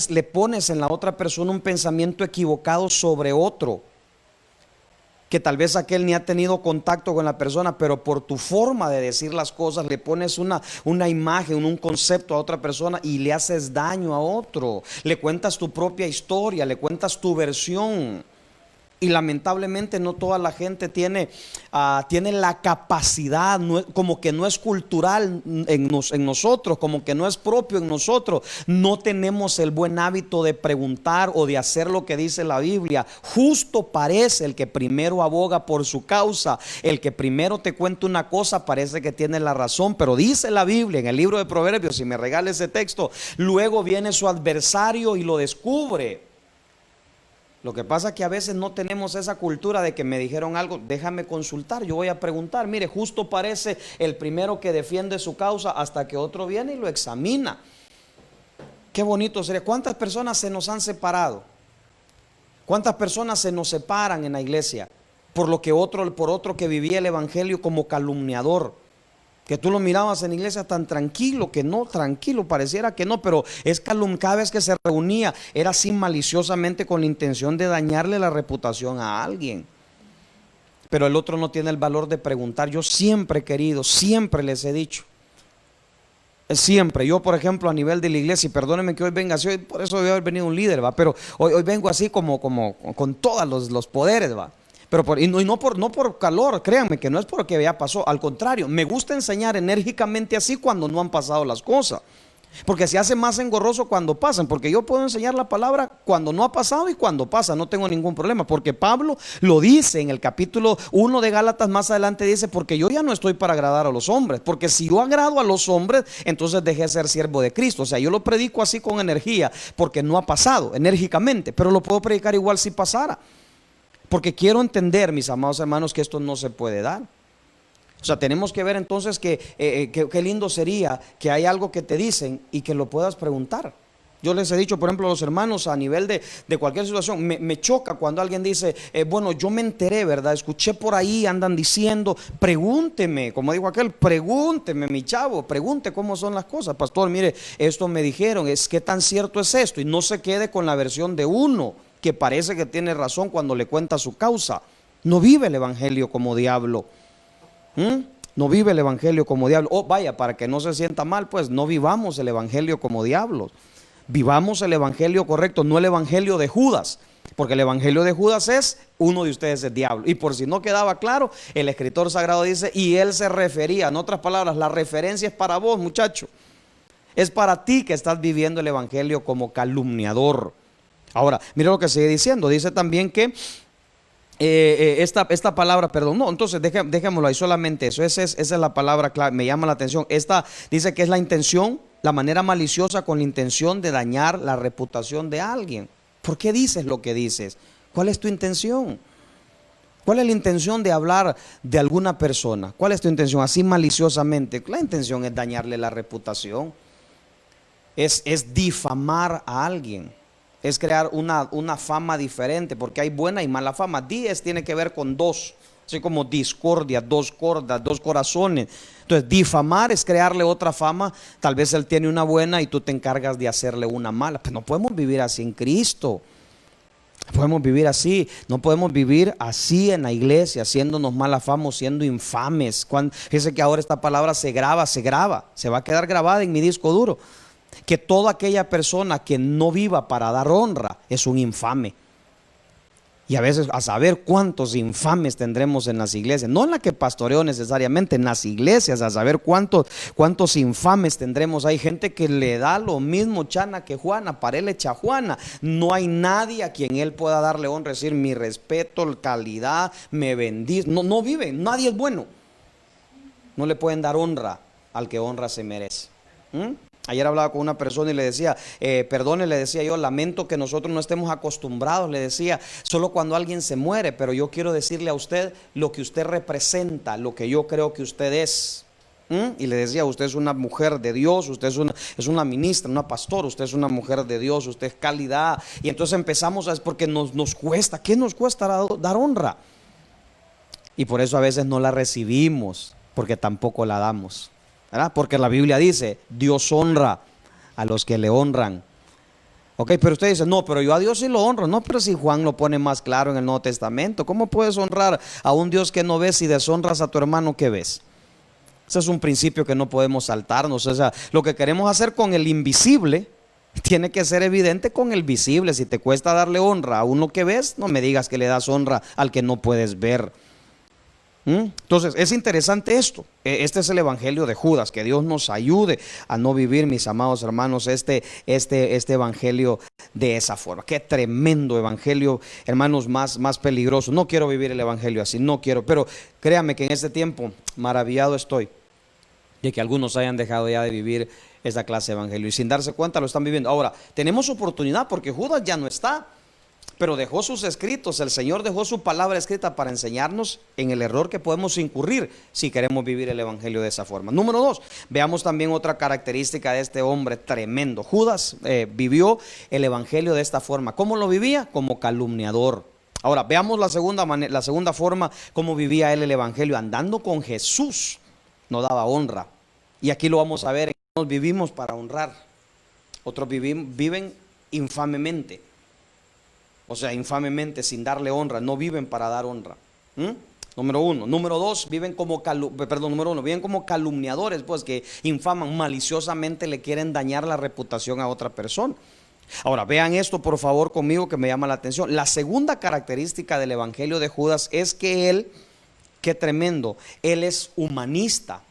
le pones en la otra persona un pensamiento equivocado sobre otro, que tal vez aquel ni ha tenido contacto con la persona, pero por tu forma de decir las cosas le pones una imagen, un concepto a otra persona y le haces daño a otro. Le cuentas tu propia historia, le cuentas tu versión. Y lamentablemente no toda la gente tiene la capacidad, como que no es cultural en nosotros, como que no es propio en nosotros. No tenemos el buen hábito de preguntar o de hacer lo que dice la Biblia. Justo parece el que primero aboga por su causa, el que primero te cuenta una cosa parece que tiene la razón, pero dice la Biblia en el libro de Proverbios, si me regala ese texto, luego viene su adversario y lo descubre. Lo que pasa es que a veces no tenemos esa cultura de que me dijeron algo, déjame consultar, yo voy a preguntar. Mire, justo parece el primero que defiende su causa hasta que otro viene y lo examina. Qué bonito sería. ¿Cuántas personas se nos han separado? ¿Cuántas personas se nos separan en la iglesia por otro que vivía el evangelio como calumniador? Que tú lo mirabas en la iglesia tan tranquilo, que no, tranquilo, pareciera que no, pero cada vez que se reunía era así maliciosamente con la intención de dañarle la reputación a alguien. Pero el otro no tiene el valor de preguntar. Yo siempre he querido, siempre les he dicho, siempre, yo por ejemplo a nivel de la iglesia, y perdónenme que hoy venga así, por eso debe haber venido un líder, ¿va? Pero hoy vengo así como con todos los poderes, ¿va? Pero no por calor, créanme que no es porque ya pasó, al contrario, me gusta enseñar enérgicamente así cuando no han pasado las cosas, porque se hace más engorroso cuando pasan, porque yo puedo enseñar la palabra cuando no ha pasado y cuando pasa, no tengo ningún problema, porque Pablo lo dice en el capítulo 1 de Gálatas, más adelante dice, porque yo ya no estoy para agradar a los hombres, porque si yo agrado a los hombres, entonces dejé de ser siervo de Cristo. O sea, yo lo predico así con energía, porque no ha pasado, enérgicamente, pero lo puedo predicar igual si pasara. Porque quiero entender, mis amados hermanos, que esto no se puede dar. O sea, tenemos que ver entonces que qué lindo sería que hay algo que te dicen y que lo puedas preguntar. Yo les he dicho, por ejemplo, a los hermanos a nivel de cualquier situación, me choca cuando alguien dice, bueno, yo me enteré, ¿verdad? Escuché por ahí, andan diciendo, pregúnteme, como dijo aquel, pregúnteme, mi chavo, pregunte cómo son las cosas. Pastor, mire, esto me dijeron, ¿qué tan cierto es esto? Y no se quede con la versión de uno, que parece que tiene razón cuando le cuenta su causa. No vive el evangelio como diablo. No vive el evangelio como diablo. Vaya, para que no se sienta mal, pues no vivamos el evangelio como diablos. Vivamos el evangelio correcto, no el evangelio de Judas. Porque el evangelio de Judas es, uno de ustedes es diablo. Y por si no quedaba claro, el escritor sagrado dice, y él se refería, en otras palabras, la referencia es para vos, muchacho. Es para ti que estás viviendo el evangelio como calumniador. Ahora, mira lo que sigue diciendo. Dice también que esta palabra, perdón, no, entonces dejémoslo ahí, solamente eso. Esa es la palabra clave, me llama la atención. Esta dice que es la intención, la manera maliciosa con la intención de dañar la reputación de alguien. ¿Por qué dices lo que dices? ¿Cuál es tu intención? ¿Cuál es la intención de hablar de alguna persona? ¿Cuál es tu intención? Así maliciosamente. La intención es dañarle la reputación. Es difamar a alguien. Es crear una fama diferente, porque hay buena y mala fama. Tiene que ver con dos, así como discordia, dos cordas, dos corazones. Entonces difamar es crearle otra fama. Tal vez él tiene una buena y tú te encargas de hacerle una mala. Pero no podemos vivir así en Cristo. No podemos vivir así. No podemos vivir así en la iglesia, haciéndonos mala fama, siendo infames. Fíjense que ahora esta palabra se graba, se va a quedar grabada en mi disco duro. Que toda aquella persona que no viva para dar honra es un infame. Y a veces a saber cuántos infames tendremos en las iglesias, no en la que pastoreo necesariamente, en las iglesias, a saber cuántos infames tendremos. Hay gente que le da lo mismo Chana que Juana, parele Chajuana. No hay nadie a quien él pueda darle honra, decir mi respeto, calidad, me bendice. No vive, nadie es bueno. No le pueden dar honra al que honra se merece. Ayer hablaba con una persona y le decía, perdone, le decía yo, lamento que nosotros no estemos acostumbrados, le decía, solo cuando alguien se muere, pero yo quiero decirle a usted lo que usted representa, lo que yo creo que usted es. Y le decía, usted es una mujer de Dios, usted es una ministra, una pastora, usted es una mujer de Dios, usted es calidad. Y entonces empezamos a, es porque nos cuesta, ¿qué nos cuesta dar honra? Y por eso a veces no la recibimos, porque tampoco la damos, ¿verdad? Porque la Biblia dice, Dios honra a los que le honran. Ok, pero usted dice, no, pero yo a Dios sí lo honro. No, pero si Juan lo pone más claro en el Nuevo Testamento, ¿cómo puedes honrar a un Dios que no ves si deshonras a tu hermano que ves? Ese es un principio que no podemos saltarnos. O sea, lo que queremos hacer con el invisible tiene que ser evidente con el visible. Si te cuesta darle honra a uno que ves, no me digas que le das honra al que no puedes ver. Entonces es interesante esto. Este es el evangelio de Judas. Que Dios nos ayude a no vivir, mis amados hermanos, este evangelio de esa forma. Qué tremendo evangelio, hermanos, más peligroso. No quiero vivir el evangelio así, no quiero. Pero créame que en este tiempo maravillado estoy de que algunos hayan dejado ya de vivir esta clase de evangelio y sin darse cuenta lo están viviendo. Ahora, tenemos oportunidad porque Judas ya no está, pero dejó sus escritos. El Señor dejó su palabra escrita para enseñarnos en el error que podemos incurrir si queremos vivir el evangelio de esa forma. Número 2, veamos también otra característica de este hombre tremendo. Judas vivió el evangelio de esta forma. ¿Cómo lo vivía? Como calumniador. Ahora, veamos la segunda forma, cómo vivía él el evangelio. Andando con Jesús, no daba honra. Y aquí lo vamos a ver. Unos vivimos para honrar, otros viven infamemente. O sea, infamemente, sin darle honra. No viven para dar honra. Número 1. Número 2, viven como viven como calumniadores, pues, que infaman, maliciosamente le quieren dañar la reputación a otra persona. Ahora, vean esto por favor conmigo, que me llama la atención. La segunda característica del evangelio de Judas es que él, qué tremendo, él es humanista.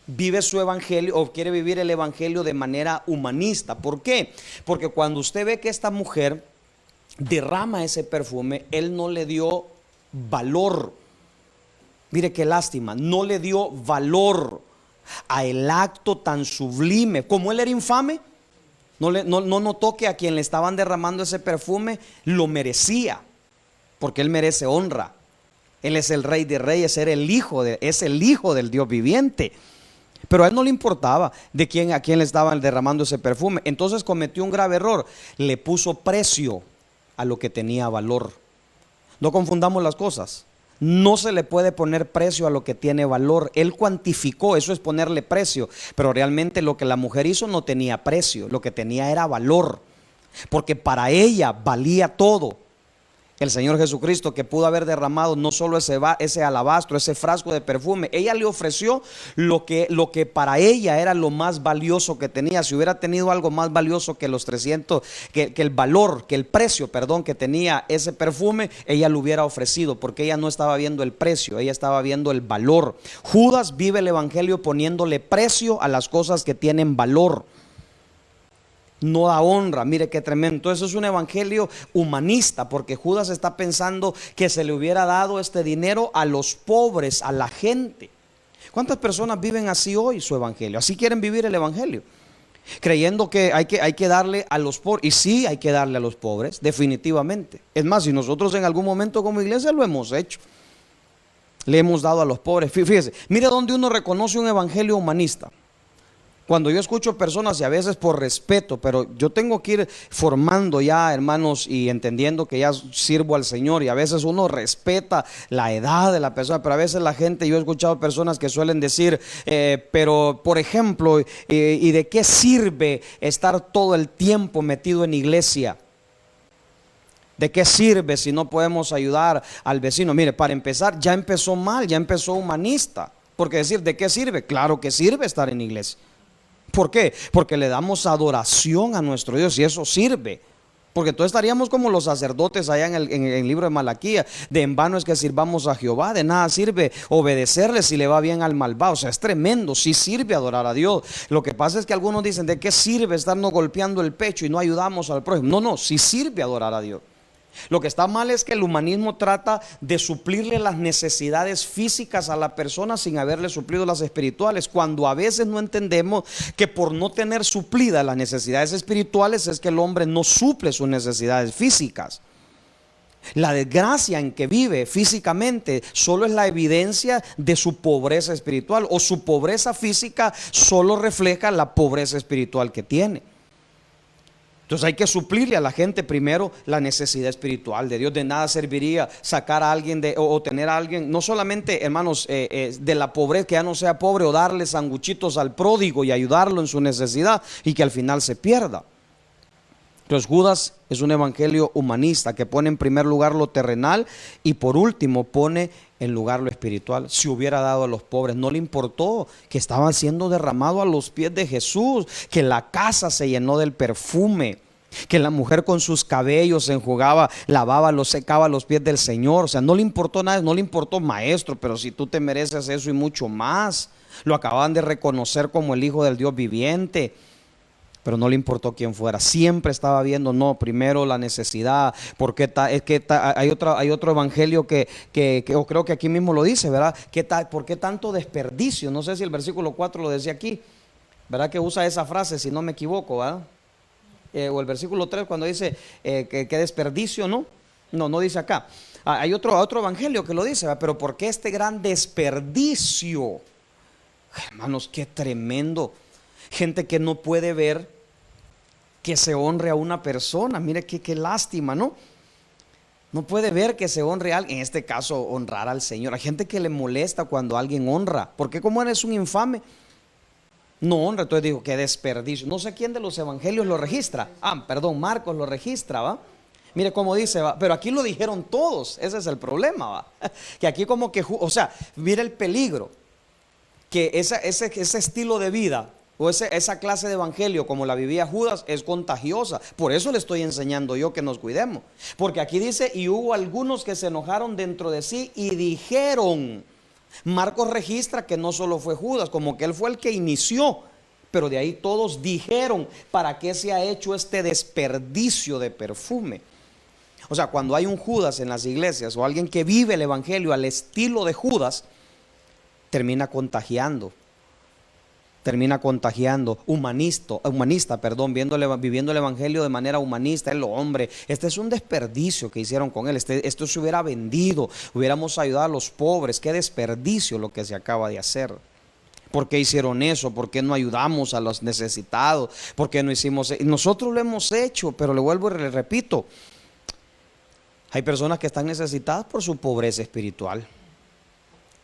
Vive su evangelio o quiere vivir el evangelio de manera humanista. ¿Por qué? Porque cuando usted ve que esta mujer derrama ese perfume, él no le dio valor. Mire qué lástima, no le dio valor a el acto tan sublime. Como él era infame, no notó que a quien le estaban derramando ese perfume lo merecía, porque él merece honra. Él es el Rey de Reyes, es el hijo del Dios viviente. Pero a él no le importaba a quién le estaban derramando ese perfume. Entonces cometió un grave error. Le puso precio a lo que tenía valor. No confundamos las cosas. No se le puede poner precio a lo que tiene valor. Él cuantificó, eso es ponerle precio. Pero realmente lo que la mujer hizo no tenía precio. Lo que tenía era valor. Porque para ella valía todo. El Señor Jesucristo, que pudo haber derramado no solo ese alabastro, ese frasco de perfume, ella le ofreció lo que para ella era lo más valioso que tenía. Si hubiera tenido algo más valioso que los 300, que el valor, que el precio, perdón, que tenía ese perfume, ella lo hubiera ofrecido, porque ella no estaba viendo el precio, ella estaba viendo el valor. Judas vive el evangelio poniéndole precio a las cosas que tienen valor. No da honra, mire qué tremendo. Entonces es un evangelio humanista, porque Judas está pensando que se le hubiera dado este dinero a los pobres, a la gente. ¿Cuántas personas viven así hoy su evangelio? Así quieren vivir el evangelio, creyendo que hay que darle a los pobres. Y sí, hay que darle a los pobres, definitivamente. Es más, si nosotros en algún momento como iglesia lo hemos hecho, le hemos dado a los pobres. Fíjese, mire donde uno reconoce un evangelio humanista. Cuando yo escucho personas, y a veces por respeto, pero yo tengo que ir formando ya, hermanos, y entendiendo que ya sirvo al Señor, y a veces uno respeta la edad de la persona, pero a veces la gente, yo he escuchado personas que suelen decir, pero por ejemplo, ¿y de qué sirve estar todo el tiempo metido en iglesia? ¿De qué sirve si no podemos ayudar al vecino? Mire, para empezar, ya empezó mal, ya empezó humanista, porque decir, ¿de qué sirve? Claro que sirve estar en iglesia. ¿Por qué? Porque le damos adoración a nuestro Dios y eso sirve. Porque entonces estaríamos como los sacerdotes allá en el libro de Malaquía. De en vano es que sirvamos a Jehová, de nada sirve obedecerle si le va bien al malvado. O sea, es tremendo, sí sirve adorar a Dios. Lo que pasa es que algunos dicen, ¿de qué sirve estarnos golpeando el pecho y no ayudamos al prójimo? No, sí sirve adorar a Dios. Lo que está mal es que el humanismo trata de suplirle las necesidades físicas a la persona sin haberle suplido las espirituales, cuando a veces no entendemos que por no tener suplidas las necesidades espirituales es que el hombre no suple sus necesidades físicas. La desgracia en que vive físicamente solo es la evidencia de su pobreza espiritual, o su pobreza física solo refleja la pobreza espiritual que tiene. Entonces hay que suplirle a la gente primero la necesidad espiritual de Dios. De nada serviría sacar a alguien o tener a alguien, no solamente, hermanos, de la pobreza, que ya no sea pobre, o darle sanguchitos al pródigo y ayudarlo en su necesidad y que al final se pierda. Entonces Judas es un evangelio humanista que pone en primer lugar lo terrenal y por último pone en lugar lo espiritual. Si hubiera dado a los pobres, no le importó que estaba siendo derramado a los pies de Jesús, que la casa se llenó del perfume, que la mujer con sus cabellos se enjugaba, lavaba, los secaba a los pies del Señor. O sea, no le importó nada, no le importó: maestro, pero si tú te mereces eso y mucho más. Lo acababan de reconocer como el Hijo del Dios viviente. Pero no le importó quién fuera, siempre estaba viendo, no, primero la necesidad. Porque hay otro evangelio o creo que aquí mismo lo dice, ¿verdad? ¿Por qué tanto desperdicio? No sé si el versículo 4 lo decía aquí, ¿verdad? Que usa esa frase, si no me equivoco, ¿verdad? O el versículo 3 cuando dice que desperdicio, ¿no? No dice acá. Hay otro evangelio que lo dice, ¿verdad? Pero ¿por qué este gran desperdicio? Hermanos, qué tremendo. Gente que no puede ver que se honre a una persona. Mire qué lástima, ¿no? No puede ver que se honre a alguien, en este caso honrar al Señor. Hay gente que le molesta cuando alguien honra. ¿Por qué? Como eres un infame, no honra. Entonces digo, qué desperdicio. No sé quién de los evangelios lo registra. Marcos lo registra, ¿va? Mire cómo dice, ¿va? Pero aquí lo dijeron todos. Ese es el problema, ¿va? Que aquí como que, o sea, mire el peligro. Que ese estilo de vida o esa clase de evangelio como la vivía Judas es contagiosa. Por eso le estoy enseñando yo que nos cuidemos. Porque aquí dice: y hubo algunos que se enojaron dentro de sí y dijeron. Marcos registra que no solo fue Judas, como que él fue el que inició, pero de ahí todos dijeron: ¿para qué se ha hecho este desperdicio de perfume? O sea, cuando hay un Judas en las iglesias o alguien que vive el evangelio al estilo de Judas, termina contagiando, humanista, viviendo el evangelio de manera humanista. El hombre, este es un desperdicio que hicieron con él, esto se hubiera vendido, hubiéramos ayudado a los pobres. Qué desperdicio lo que se acaba de hacer. ¿Por qué hicieron eso? ¿Por qué no ayudamos a los necesitados? ¿Por qué no hicimos? Nosotros lo hemos hecho, pero le vuelvo y le repito, hay personas que están necesitadas por su pobreza espiritual.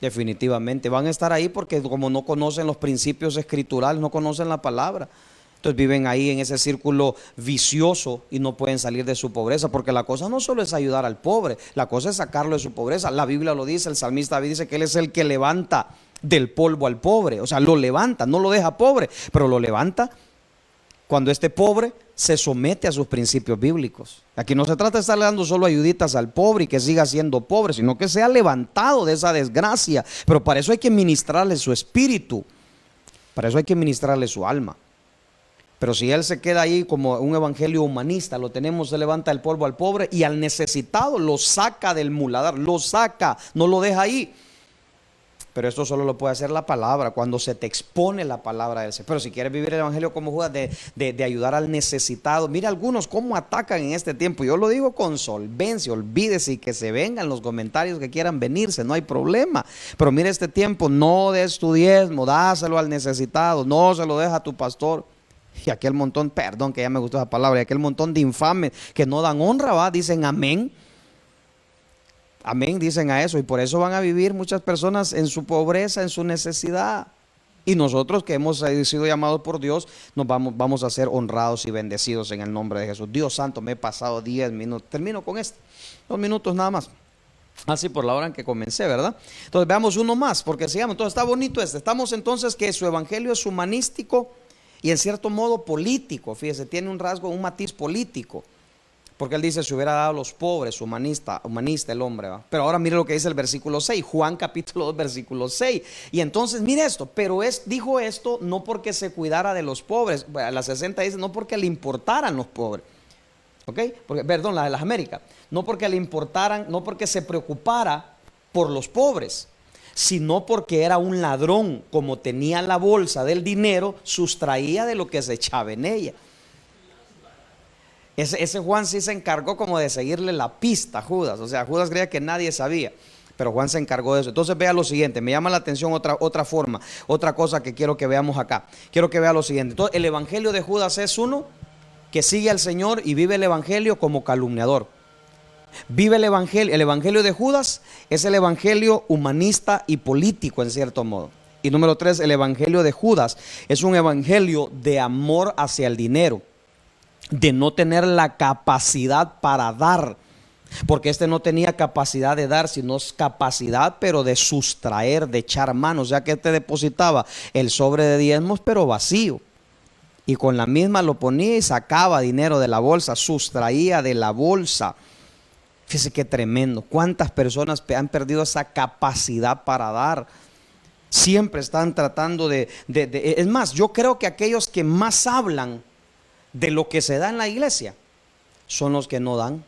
Definitivamente van a estar ahí porque como no conocen los principios escriturales, no conocen la palabra, entonces viven ahí en ese círculo vicioso y no pueden salir de su pobreza. Porque la cosa no solo es ayudar al pobre, la cosa es sacarlo de su pobreza. La Biblia lo dice, el salmista David dice que él es el que levanta del polvo al pobre. O sea, lo levanta, no lo deja pobre, pero lo levanta cuando este pobre se somete a sus principios bíblicos. Aquí no se trata de estar dando solo ayuditas al pobre y que siga siendo pobre, sino que sea levantado de esa desgracia. Pero para eso hay que ministrarle su espíritu, para eso hay que ministrarle su alma. Pero si él se queda ahí como un evangelio humanista, lo tenemos, se levanta el polvo al pobre y al necesitado lo saca del muladar, lo saca, no lo deja ahí. Pero esto solo lo puede hacer la palabra, cuando se te expone la palabra del Señor. Pero si quieres vivir el evangelio como Judas, de ayudar al necesitado, mira algunos cómo atacan en este tiempo. Yo lo digo con solvencia, olvídese y que se vengan los comentarios que quieran venirse, no hay problema. Pero mira este tiempo, no des tu diezmo, dáselo al necesitado, no se lo deja a tu pastor. Y aquel montón, perdón que ya me gustó esa palabra, y aquel montón de infames que no dan honra, va, dicen amén. Amén, dicen a eso, y por eso van a vivir muchas personas en su pobreza, en su necesidad. Y nosotros que hemos sido llamados por Dios, vamos a ser honrados y bendecidos en el nombre de Jesús. Dios santo, me he pasado 10 minutos. Termino con esto, 2 minutos nada más. Así por la hora en que comencé, ¿verdad? Entonces veamos uno más, porque sigamos. Entonces está bonito este. Estamos entonces que su evangelio es humanístico y en cierto modo político. Fíjese, tiene un rasgo, un matiz político. Porque él dice: se hubiera dado a los pobres, humanista el hombre, ¿va? Pero ahora mire lo que dice el versículo 6, Juan capítulo 2, versículo 6. Y entonces mire esto, pero dijo esto no porque se cuidara de los pobres. Bueno, la 60 dice: no porque le importaran los pobres. ¿Ok? Perdón, la de las Américas. No porque le importaran, no porque se preocupara por los pobres, sino porque era un ladrón. Como tenía la bolsa del dinero, sustraía de lo que se echaba en ella. Ese Juan sí se encargó como de seguirle la pista a Judas. O sea, Judas creía que nadie sabía, pero Juan se encargó de eso. Entonces vea lo siguiente, me llama la atención otra forma, otra cosa que quiero que veamos acá. Quiero que vea lo siguiente. Entonces el evangelio de Judas es uno que sigue al Señor y vive el evangelio como calumniador. Vive el evangelio de Judas es el evangelio humanista y político en cierto modo. Y número 3, el evangelio de Judas es un evangelio de amor hacia el dinero, de no tener la capacidad para dar, porque este no tenía capacidad de dar, sino capacidad pero de sustraer, de echar mano. O sea que este depositaba el sobre de diezmos pero vacío, y con la misma lo ponía y sacaba dinero de la bolsa, sustraía de la bolsa. Fíjese qué tremendo, cuántas personas han perdido esa capacidad para dar. Siempre están tratando es más, yo creo que aquellos que más hablan de lo que se da en la iglesia son los que no dan.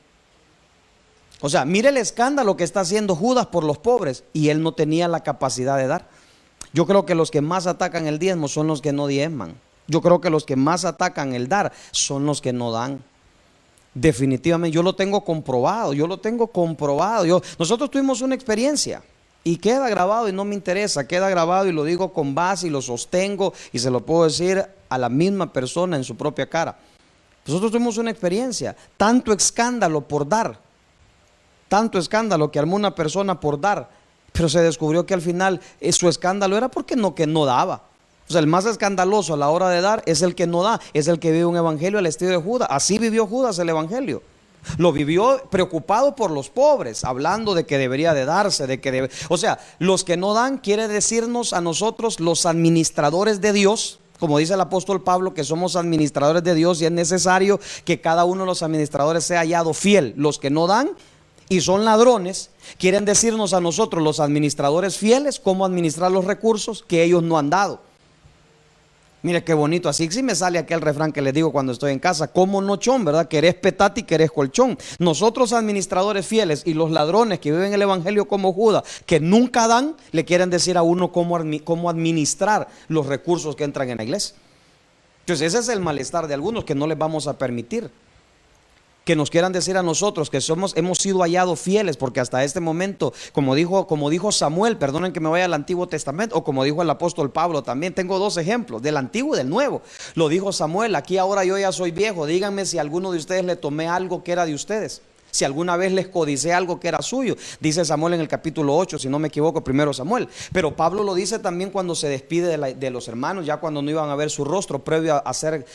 O sea, mire el escándalo que está haciendo Judas por los pobres, y él no tenía la capacidad de dar. Yo creo que los que más atacan el diezmo son los que no diezman. Yo creo que los que más atacan el dar son los que no dan. Definitivamente, yo lo tengo comprobado. Nosotros tuvimos una experiencia y queda grabado, y no me interesa, queda grabado y lo digo con base y lo sostengo y se lo puedo decir a la misma persona en su propia cara. Nosotros tuvimos una experiencia, tanto escándalo por dar, tanto escándalo que armó una persona por dar, pero se descubrió que al final su escándalo era porque que no daba. O sea, el más escandaloso a la hora de dar es el que no da, es el que vive un evangelio al estilo de Judas. Así vivió Judas el evangelio. Lo vivió preocupado por los pobres, hablando de que debería de darse, o sea, los que no dan quiere decirnos a nosotros, los administradores de Dios, como dice el apóstol Pablo, que somos administradores de Dios y es necesario que cada uno de los administradores sea hallado fiel. Los que no dan y son ladrones quieren decirnos a nosotros, los administradores fieles, cómo administrar los recursos que ellos no han dado. Mire qué bonito, así sí me sale aquel refrán que les digo cuando estoy en casa: como nochón, ¿verdad? Querés petate y querés colchón. Nosotros, administradores fieles, y los ladrones que viven el evangelio como Judas, que nunca dan, le quieren decir a uno cómo administrar los recursos que entran en la iglesia. Entonces ese es el malestar de algunos, que no les vamos a permitir que nos quieran decir a nosotros que hemos sido hallados fieles, porque hasta este momento, como dijo Samuel, perdonen que me vaya al Antiguo Testamento, o como dijo el apóstol Pablo también, tengo dos ejemplos, del Antiguo y del Nuevo. Lo dijo Samuel: aquí ahora yo ya soy viejo, díganme si a alguno de ustedes le tomé algo que era de ustedes, si alguna vez les codicé algo que era suyo. Dice Samuel en el capítulo 8, si no me equivoco, primero Samuel. Pero Pablo lo dice también cuando se despide de los hermanos, ya cuando no iban a ver su rostro, previo a ser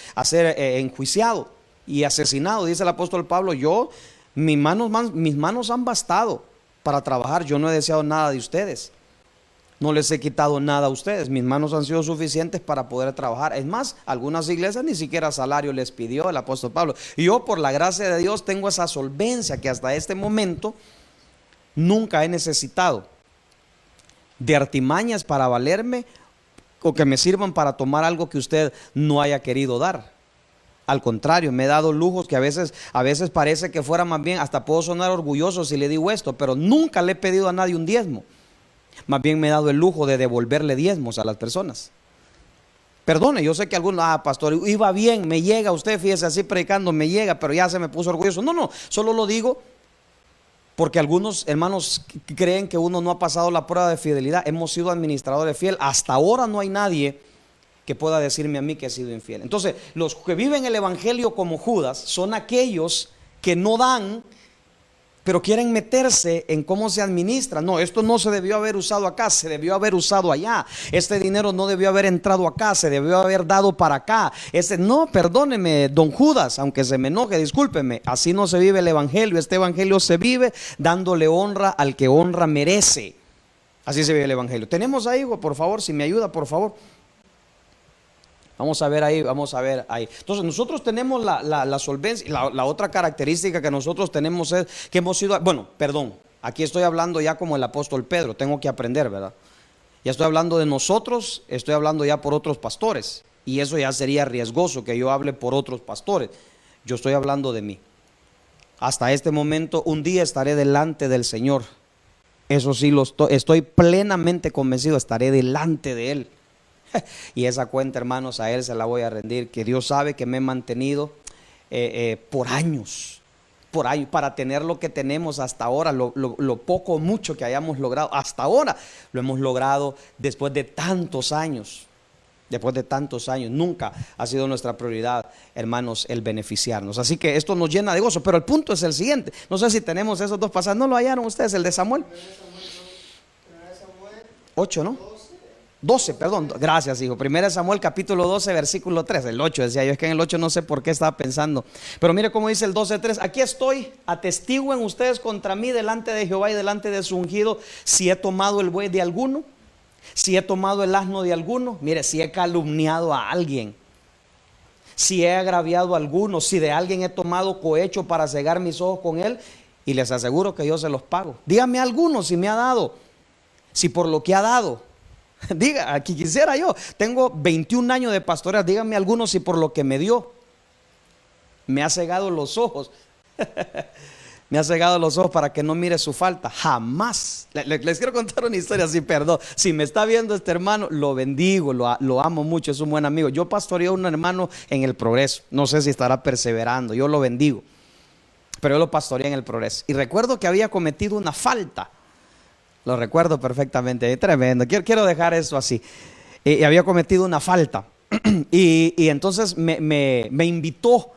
enjuiciado y asesinado. Dice el apóstol Pablo: mis manos han bastado para trabajar, yo no he deseado nada de ustedes, no les he quitado nada a ustedes, mis manos han sido suficientes para poder trabajar. Es más, algunas iglesias ni siquiera salario les pidió el apóstol Pablo. Y yo, por la gracia de Dios, tengo esa solvencia que hasta este momento nunca he necesitado de artimañas para valerme, o que me sirvan para tomar algo que usted no haya querido dar. Al contrario, me he dado lujos que a veces parece que fuera más bien, hasta puedo sonar orgulloso si le digo esto, pero nunca le he pedido a nadie un diezmo. Más bien me he dado el lujo de devolverle diezmos a las personas. Perdone, yo sé que algunos: pastor, iba bien, me llega, usted fíjese así predicando, me llega, pero ya se me puso orgulloso. No, solo lo digo porque algunos hermanos creen que uno no ha pasado la prueba de fidelidad. Hemos sido administradores fieles. Hasta ahora no hay nadie que pueda decirme a mí que he sido infiel. Entonces, los que viven el evangelio como Judas son aquellos que no dan, pero quieren meterse en cómo se administra. No, esto no se debió haber usado acá, se debió haber usado allá. Este dinero no debió haber entrado acá, se debió haber dado para acá. No, perdóneme, don Judas, aunque se me enoje, discúlpeme, así no se vive el evangelio. Este evangelio se vive dándole honra al que honra merece. Así se vive el evangelio. Tenemos ahí, por favor, si me ayuda, por favor. Vamos a ver ahí. Entonces nosotros tenemos la solvencia. La otra característica que nosotros tenemos es que hemos sido, aquí estoy hablando ya como el apóstol Pedro, tengo que aprender, ¿verdad? Ya estoy hablando de nosotros, estoy hablando ya por otros pastores, y eso ya sería riesgoso que yo hable por otros pastores. Yo estoy hablando de mí. Hasta este momento, un día estaré delante del Señor. Eso sí, estoy plenamente convencido, estaré delante de Él. Y esa cuenta, hermanos, a Él se la voy a rendir, que Dios sabe que me he mantenido por años, para tener lo que tenemos hasta ahora, lo poco o mucho que hayamos logrado hasta ahora, lo hemos logrado después de tantos años. Después de tantos años, nunca ha sido nuestra prioridad, hermanos, el beneficiarnos. Así que esto nos llena de gozo. Pero el punto es el siguiente. No sé si tenemos esos dos pasajes. ¿No lo hallaron ustedes? El de Samuel 8, ¿no? 12, perdón. Gracias, hijo. 1 Samuel capítulo 12, versículo 3. El 8 decía yo. Es que en el 8 no sé por qué estaba pensando. Pero mire cómo dice el 12:3. Aquí estoy, atestiguen ustedes contra mí delante de Jehová y delante de su ungido, si he tomado el buey de alguno, si he tomado el asno de alguno. Mire, si he calumniado a alguien, si he agraviado a alguno, si de alguien he tomado cohecho para cegar mis ojos con él, y les aseguro que yo se los pago. Dígame alguno si me ha dado, si por lo que ha dado. Diga, aquí quisiera yo, tengo 21 años de pastorear, dígame alguno si por lo que me dio me ha cegado los ojos. Me ha cegado los ojos para que no mire su falta. Jamás. Les quiero contar una historia así, perdón. Si me está viendo este hermano, lo bendigo, lo amo mucho, es un buen amigo. Yo pastoreo a un hermano en el Progreso. No sé si estará perseverando, yo lo bendigo. Pero yo lo pastoreé en el Progreso. Y recuerdo que había cometido una falta. Lo recuerdo perfectamente, es tremendo. Quiero dejar eso así. Y había cometido una falta. Y entonces me invitó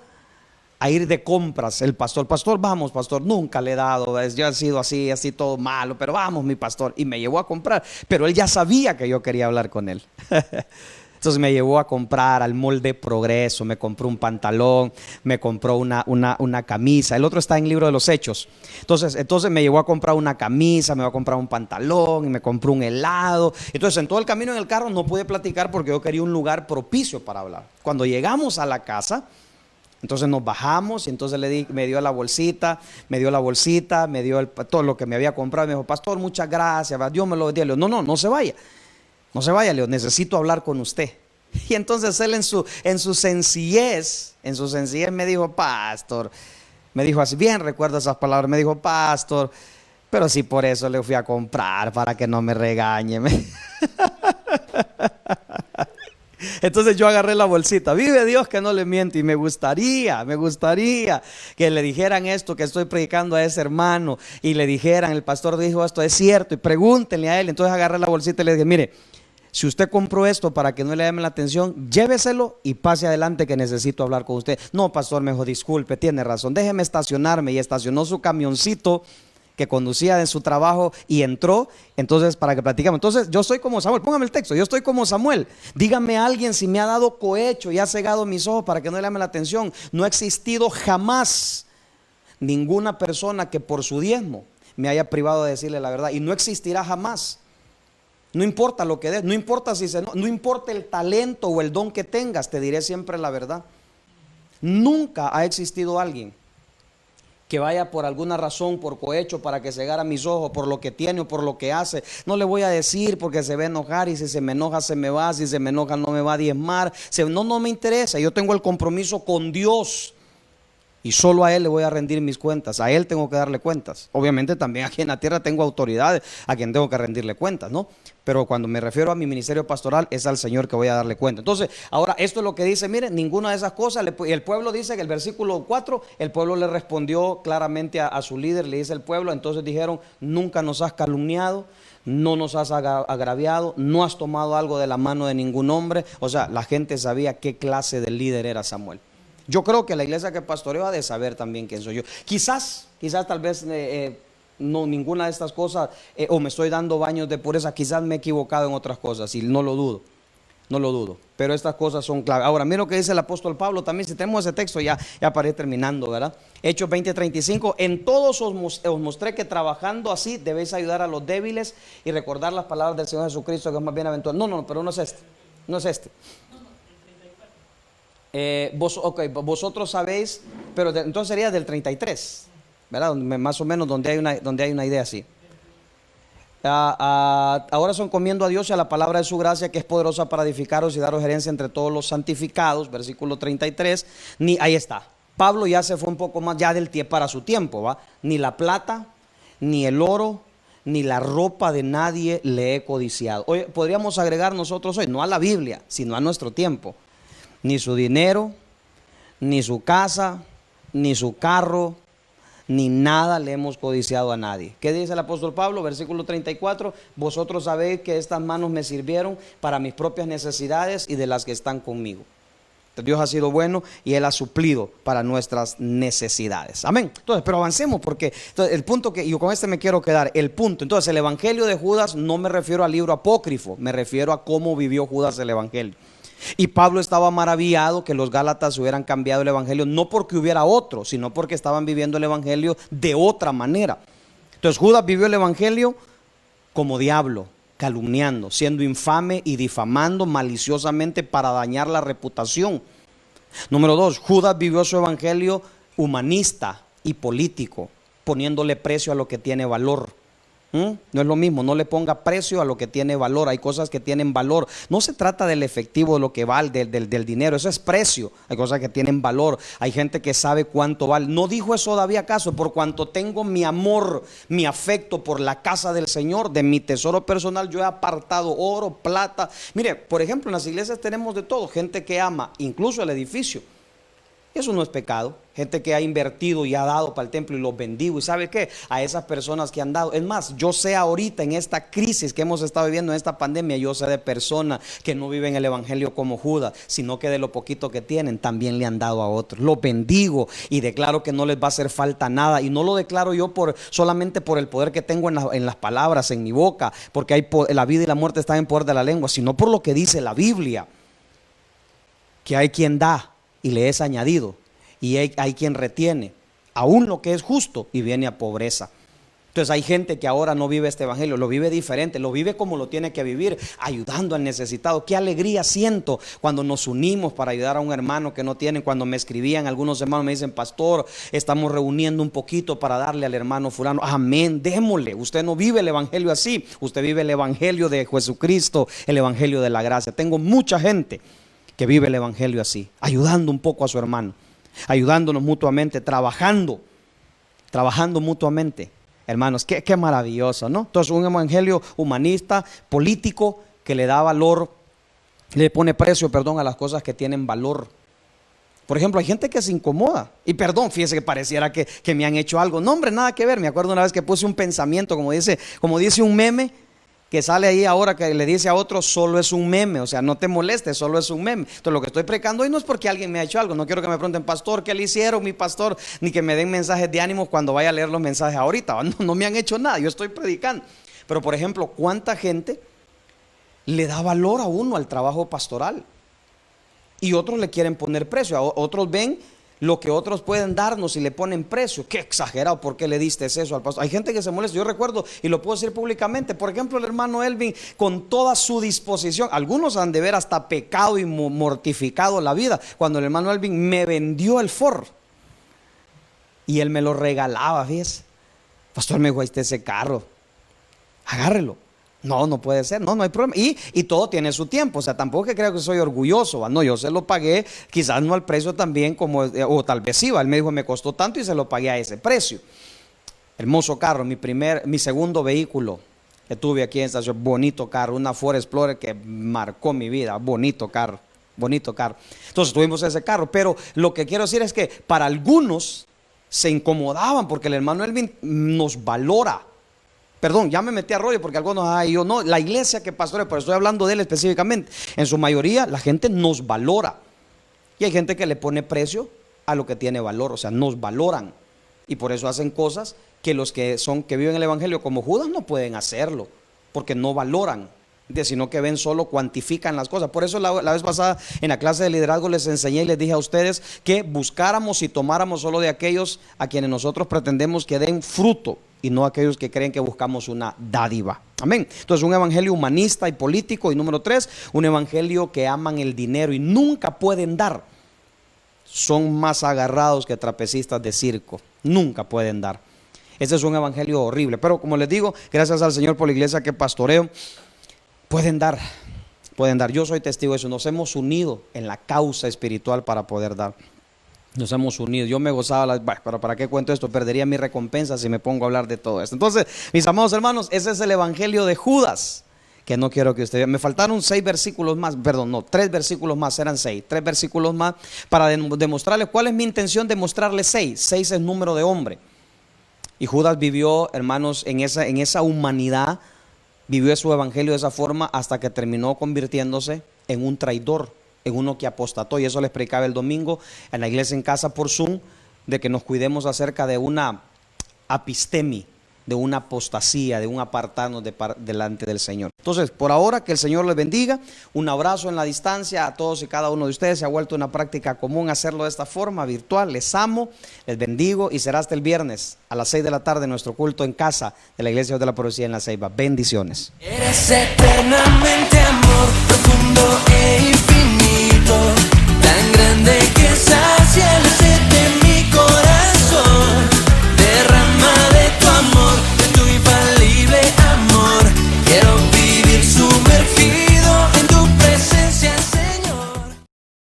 a ir de compras el pastor. Pastor, vamos, pastor, nunca le he dado, yo he sido así todo malo, pero vamos, mi pastor. Y me llevó a comprar, pero él ya sabía que yo quería hablar con él. Entonces me llevó a comprar al mall de Progreso, me compró un pantalón, me compró una camisa. El otro está en el libro de los Hechos. Entonces me llevó a comprar una camisa, me va a comprar un pantalón y me compró un helado. Entonces en todo el camino en el carro no pude platicar porque yo quería un lugar propicio para hablar. Cuando llegamos a la casa, entonces nos bajamos y entonces me dio la bolsita, me dio todo lo que me había comprado. Me dijo, pastor, muchas gracias, Dios me lo bendiga. Le digo, no se vaya, le digo, necesito hablar con usted. Y entonces él en su sencillez me dijo, pastor, me dijo así, bien recuerdo esas palabras, me dijo, pastor, pero si por eso le fui a comprar, para que no me regañe. Entonces yo agarré la bolsita, vive Dios que no le miente, y me gustaría que le dijeran esto que estoy predicando a ese hermano, y le dijeran, el pastor dijo esto es cierto, y pregúntenle a él. Entonces agarré la bolsita y le dije, mire, si usted compró esto para que no le llame la atención, lléveselo y pase adelante que necesito hablar con usted. No, pastor, me dijo, disculpe, tiene razón, déjeme estacionarme. Y estacionó su camioncito que conducía de su trabajo y entró, entonces para que platicamos. Entonces yo estoy como Samuel, póngame el texto, yo estoy como Samuel. Dígame a alguien si me ha dado cohecho y ha cegado mis ojos para que no le llame la atención. No ha existido jamás ninguna persona que por su diezmo me haya privado de decirle la verdad, y no existirá jamás. No importa lo que des, no importa no importa el talento o el don que tengas, te diré siempre la verdad. Nunca ha existido alguien que vaya por alguna razón, por cohecho, para que cegara mis ojos, por lo que tiene o por lo que hace. No le voy a decir porque se va a enojar, y si se me enoja se me va, si se me enoja no me va a diezmar. No me interesa, yo tengo el compromiso con Dios y solo a Él le voy a rendir mis cuentas, a Él tengo que darle cuentas. Obviamente también aquí en la tierra tengo autoridades a quien tengo que rendirle cuentas, ¿no? Pero cuando me refiero a mi ministerio pastoral es al Señor que voy a darle cuenta. Entonces, ahora esto es lo que dice, miren, ninguna de esas cosas. Y el pueblo dice que el versículo 4, el pueblo le respondió claramente a su líder, le dice el pueblo, entonces dijeron, nunca nos has calumniado, no nos has agraviado, no has tomado algo de la mano de ningún hombre. O sea, la gente sabía qué clase de líder era Samuel. Yo creo que la iglesia que pastoreo ha de saber también quién soy yo. Quizás tal vez no, ninguna de estas cosas, o me estoy dando baños de pureza, quizás me he equivocado en otras cosas, y no lo dudo, pero estas cosas son clave. Ahora, mira lo que dice el apóstol Pablo también, si tenemos ese texto ya para ir terminando, ¿verdad? Hechos 20:35, en todos os mostré que trabajando así debéis ayudar a los débiles y recordar las palabras del Señor Jesucristo, que es más bienaventurado. No, pero no es este. Vosotros sabéis, pero entonces sería del 33, ¿verdad? Más o menos donde hay una idea así. Ahora os encomiendo a Dios y a la palabra de su gracia, que es poderosa para edificaros y daros herencia entre todos los santificados. Versículo 33. Ahí está. Pablo ya se fue un poco más ya para su tiempo, ¿va? Ni la plata, ni el oro, ni la ropa de nadie le he codiciado. Hoy podríamos agregar nosotros hoy, no a la Biblia, sino a nuestro tiempo. Ni su dinero, ni su casa, ni su carro, ni nada le hemos codiciado a nadie. ¿Qué dice el apóstol Pablo? Versículo 34, vosotros sabéis que estas manos me sirvieron para mis propias necesidades y de las que están conmigo. Dios ha sido bueno y Él ha suplido para nuestras necesidades. Amén. Entonces, pero avancemos porque entonces, el punto que yo con este me quiero quedar, el punto. Entonces, el evangelio de Judas no me refiero al libro apócrifo, me refiero a cómo vivió Judas el evangelio. Y Pablo estaba maravillado que los Gálatas hubieran cambiado el evangelio, no porque hubiera otro, sino porque estaban viviendo el evangelio de otra manera. Entonces, Judas vivió el evangelio como diablo, calumniando, siendo infame y difamando maliciosamente para dañar la reputación. Número 2, Judas vivió su evangelio humanista y político, poniéndole precio a lo que tiene valor. No es lo mismo, no le ponga precio a lo que tiene valor. Hay cosas que tienen valor. No se trata del efectivo, de lo que vale, del dinero. Eso es precio. Hay cosas que tienen valor. Hay gente que sabe cuánto vale. ¿No dijo eso David acaso? Por cuanto tengo mi amor, mi afecto por la casa del Señor, de mi tesoro personal yo he apartado oro, plata. Mire, por ejemplo, en las iglesias tenemos de todo. Gente que ama incluso el edificio. Eso no es pecado. Gente que ha invertido y ha dado para el templo y los bendigo. ¿Y sabe qué? A esas personas que han dado. Es más, yo sé ahorita en esta crisis que hemos estado viviendo, en esta pandemia, yo sé de personas que no viven el evangelio como Judas, sino que de lo poquito que tienen también le han dado a otros. Los bendigo y declaro que no les va a hacer falta nada. Y no lo declaro yo solamente por el poder que tengo en las palabras, en mi boca, porque la vida y la muerte están en poder de la lengua, sino por lo que dice la Biblia, que hay quien da y le es añadido, y hay quien retiene aún lo que es justo y viene a pobreza. Entonces hay gente que ahora no vive este evangelio, lo vive diferente, lo vive como lo tiene que vivir, ayudando al necesitado. Qué alegría siento cuando nos unimos para ayudar a un hermano que no tiene. Cuando me escribían algunos hermanos, me dicen: pastor, estamos reuniendo un poquito para darle al hermano fulano. Amén, démosle. Usted no vive el evangelio así, usted vive el evangelio de Jesucristo, el evangelio de la gracia. Tengo mucha gente que vive el evangelio así, ayudando un poco a su hermano, ayudándonos mutuamente, trabajando mutuamente. Hermanos, qué maravilloso, ¿no? Entonces, un evangelio humanista, político, que le da valor, le pone precio, a las cosas que tienen valor. Por ejemplo, hay gente que se incomoda. Y fíjese que pareciera que me han hecho algo. No, hombre, nada que ver. Me acuerdo una vez que puse un pensamiento, como dice un meme, que sale ahí ahora, que le dice a otro: solo es un meme, o sea, no te molestes, solo es un meme. Entonces, lo que estoy predicando hoy no es porque alguien me ha hecho algo. No quiero que me pregunten: pastor, ¿qué le hicieron, mi pastor? Ni que me den mensajes de ánimo cuando vaya a leer los mensajes ahorita. No me han hecho nada, yo estoy predicando. Pero, por ejemplo, ¿cuánta gente le da valor a uno al trabajo pastoral? Y otros le quieren poner precio. Otros ven lo que otros pueden darnos y le ponen precio. Qué exagerado, ¿por qué le diste eso al pastor? Hay gente que se molesta. Yo recuerdo, y lo puedo decir públicamente, por ejemplo, el hermano Elvin, con toda su disposición, algunos han de ver hasta pecado y mortificado la vida, cuando el hermano Elvin me vendió el Ford y él me lo regalaba. Fíjese, pastor, me dijo: ahí está ese carro, agárrelo. No puede ser, no hay problema. Y todo tiene su tiempo, o sea, tampoco que creo que soy orgulloso, no, yo se lo pagué, quizás no al precio también o tal vez sí, él me dijo: me costó tanto y se lo pagué a ese precio. Hermoso carro, mi segundo vehículo que tuve aquí en estación, bonito carro, una Ford Explorer que marcó mi vida, bonito carro. Entonces tuvimos ese carro, pero lo que quiero decir es que para algunos se incomodaban porque el hermano Elvin nos valora. Ya me metí a rollo porque algunos, yo no, la iglesia que pastorea, pero estoy hablando de él específicamente. En su mayoría la gente nos valora. Y hay gente que le pone precio a lo que tiene valor, o sea, nos valoran. Y por eso hacen cosas que los que viven el evangelio como Judas no pueden hacerlo, porque no valoran, sino que ven solo, cuantifican las cosas. Por eso la vez pasada en la clase de liderazgo les enseñé y les dije a ustedes que buscáramos y tomáramos solo de aquellos a quienes nosotros pretendemos que den fruto, y no aquellos que creen que buscamos una dádiva. Amén. Entonces, un evangelio humanista y político. Y número 3, un evangelio que aman el dinero y nunca pueden dar. Son más agarrados que trapecistas de circo. Nunca pueden dar. Este es un evangelio horrible. Pero como les digo, gracias al Señor por la iglesia que pastoreo, pueden dar. Yo soy testigo de eso. Nos hemos unido en la causa espiritual para poder dar. Nos hemos unido. Yo me gozaba, pero ¿para qué cuento esto? Perdería mi recompensa si me pongo a hablar de todo esto. Entonces, mis amados hermanos, ese es el evangelio de Judas, que no quiero que usted vea. Me faltaron 6 versículos más, perdón, no, 3 versículos más, eran 6, 3 versículos más para demostrarle cuál es mi intención de mostrarle 6. 6 es número de hombre. Y Judas vivió, hermanos, en esa humanidad, vivió su evangelio de esa forma hasta que terminó convirtiéndose en un traidor, en uno que apostató. Y eso les predicaba el domingo en la iglesia en casa por Zoom, de que nos cuidemos acerca de una apistemi, de una apostasía, de un apartarnos delante del Señor. Entonces, por ahora, que el Señor les bendiga. Un abrazo en la distancia a todos y cada uno de ustedes. Se ha vuelto una práctica común hacerlo de esta forma, virtual. Les amo, les bendigo y será hasta el viernes a las 6 de la tarde nuestro culto en casa de la Iglesia de la Profecía en La Ceiba. Bendiciones. Eres eternamente amor profundo e infinito.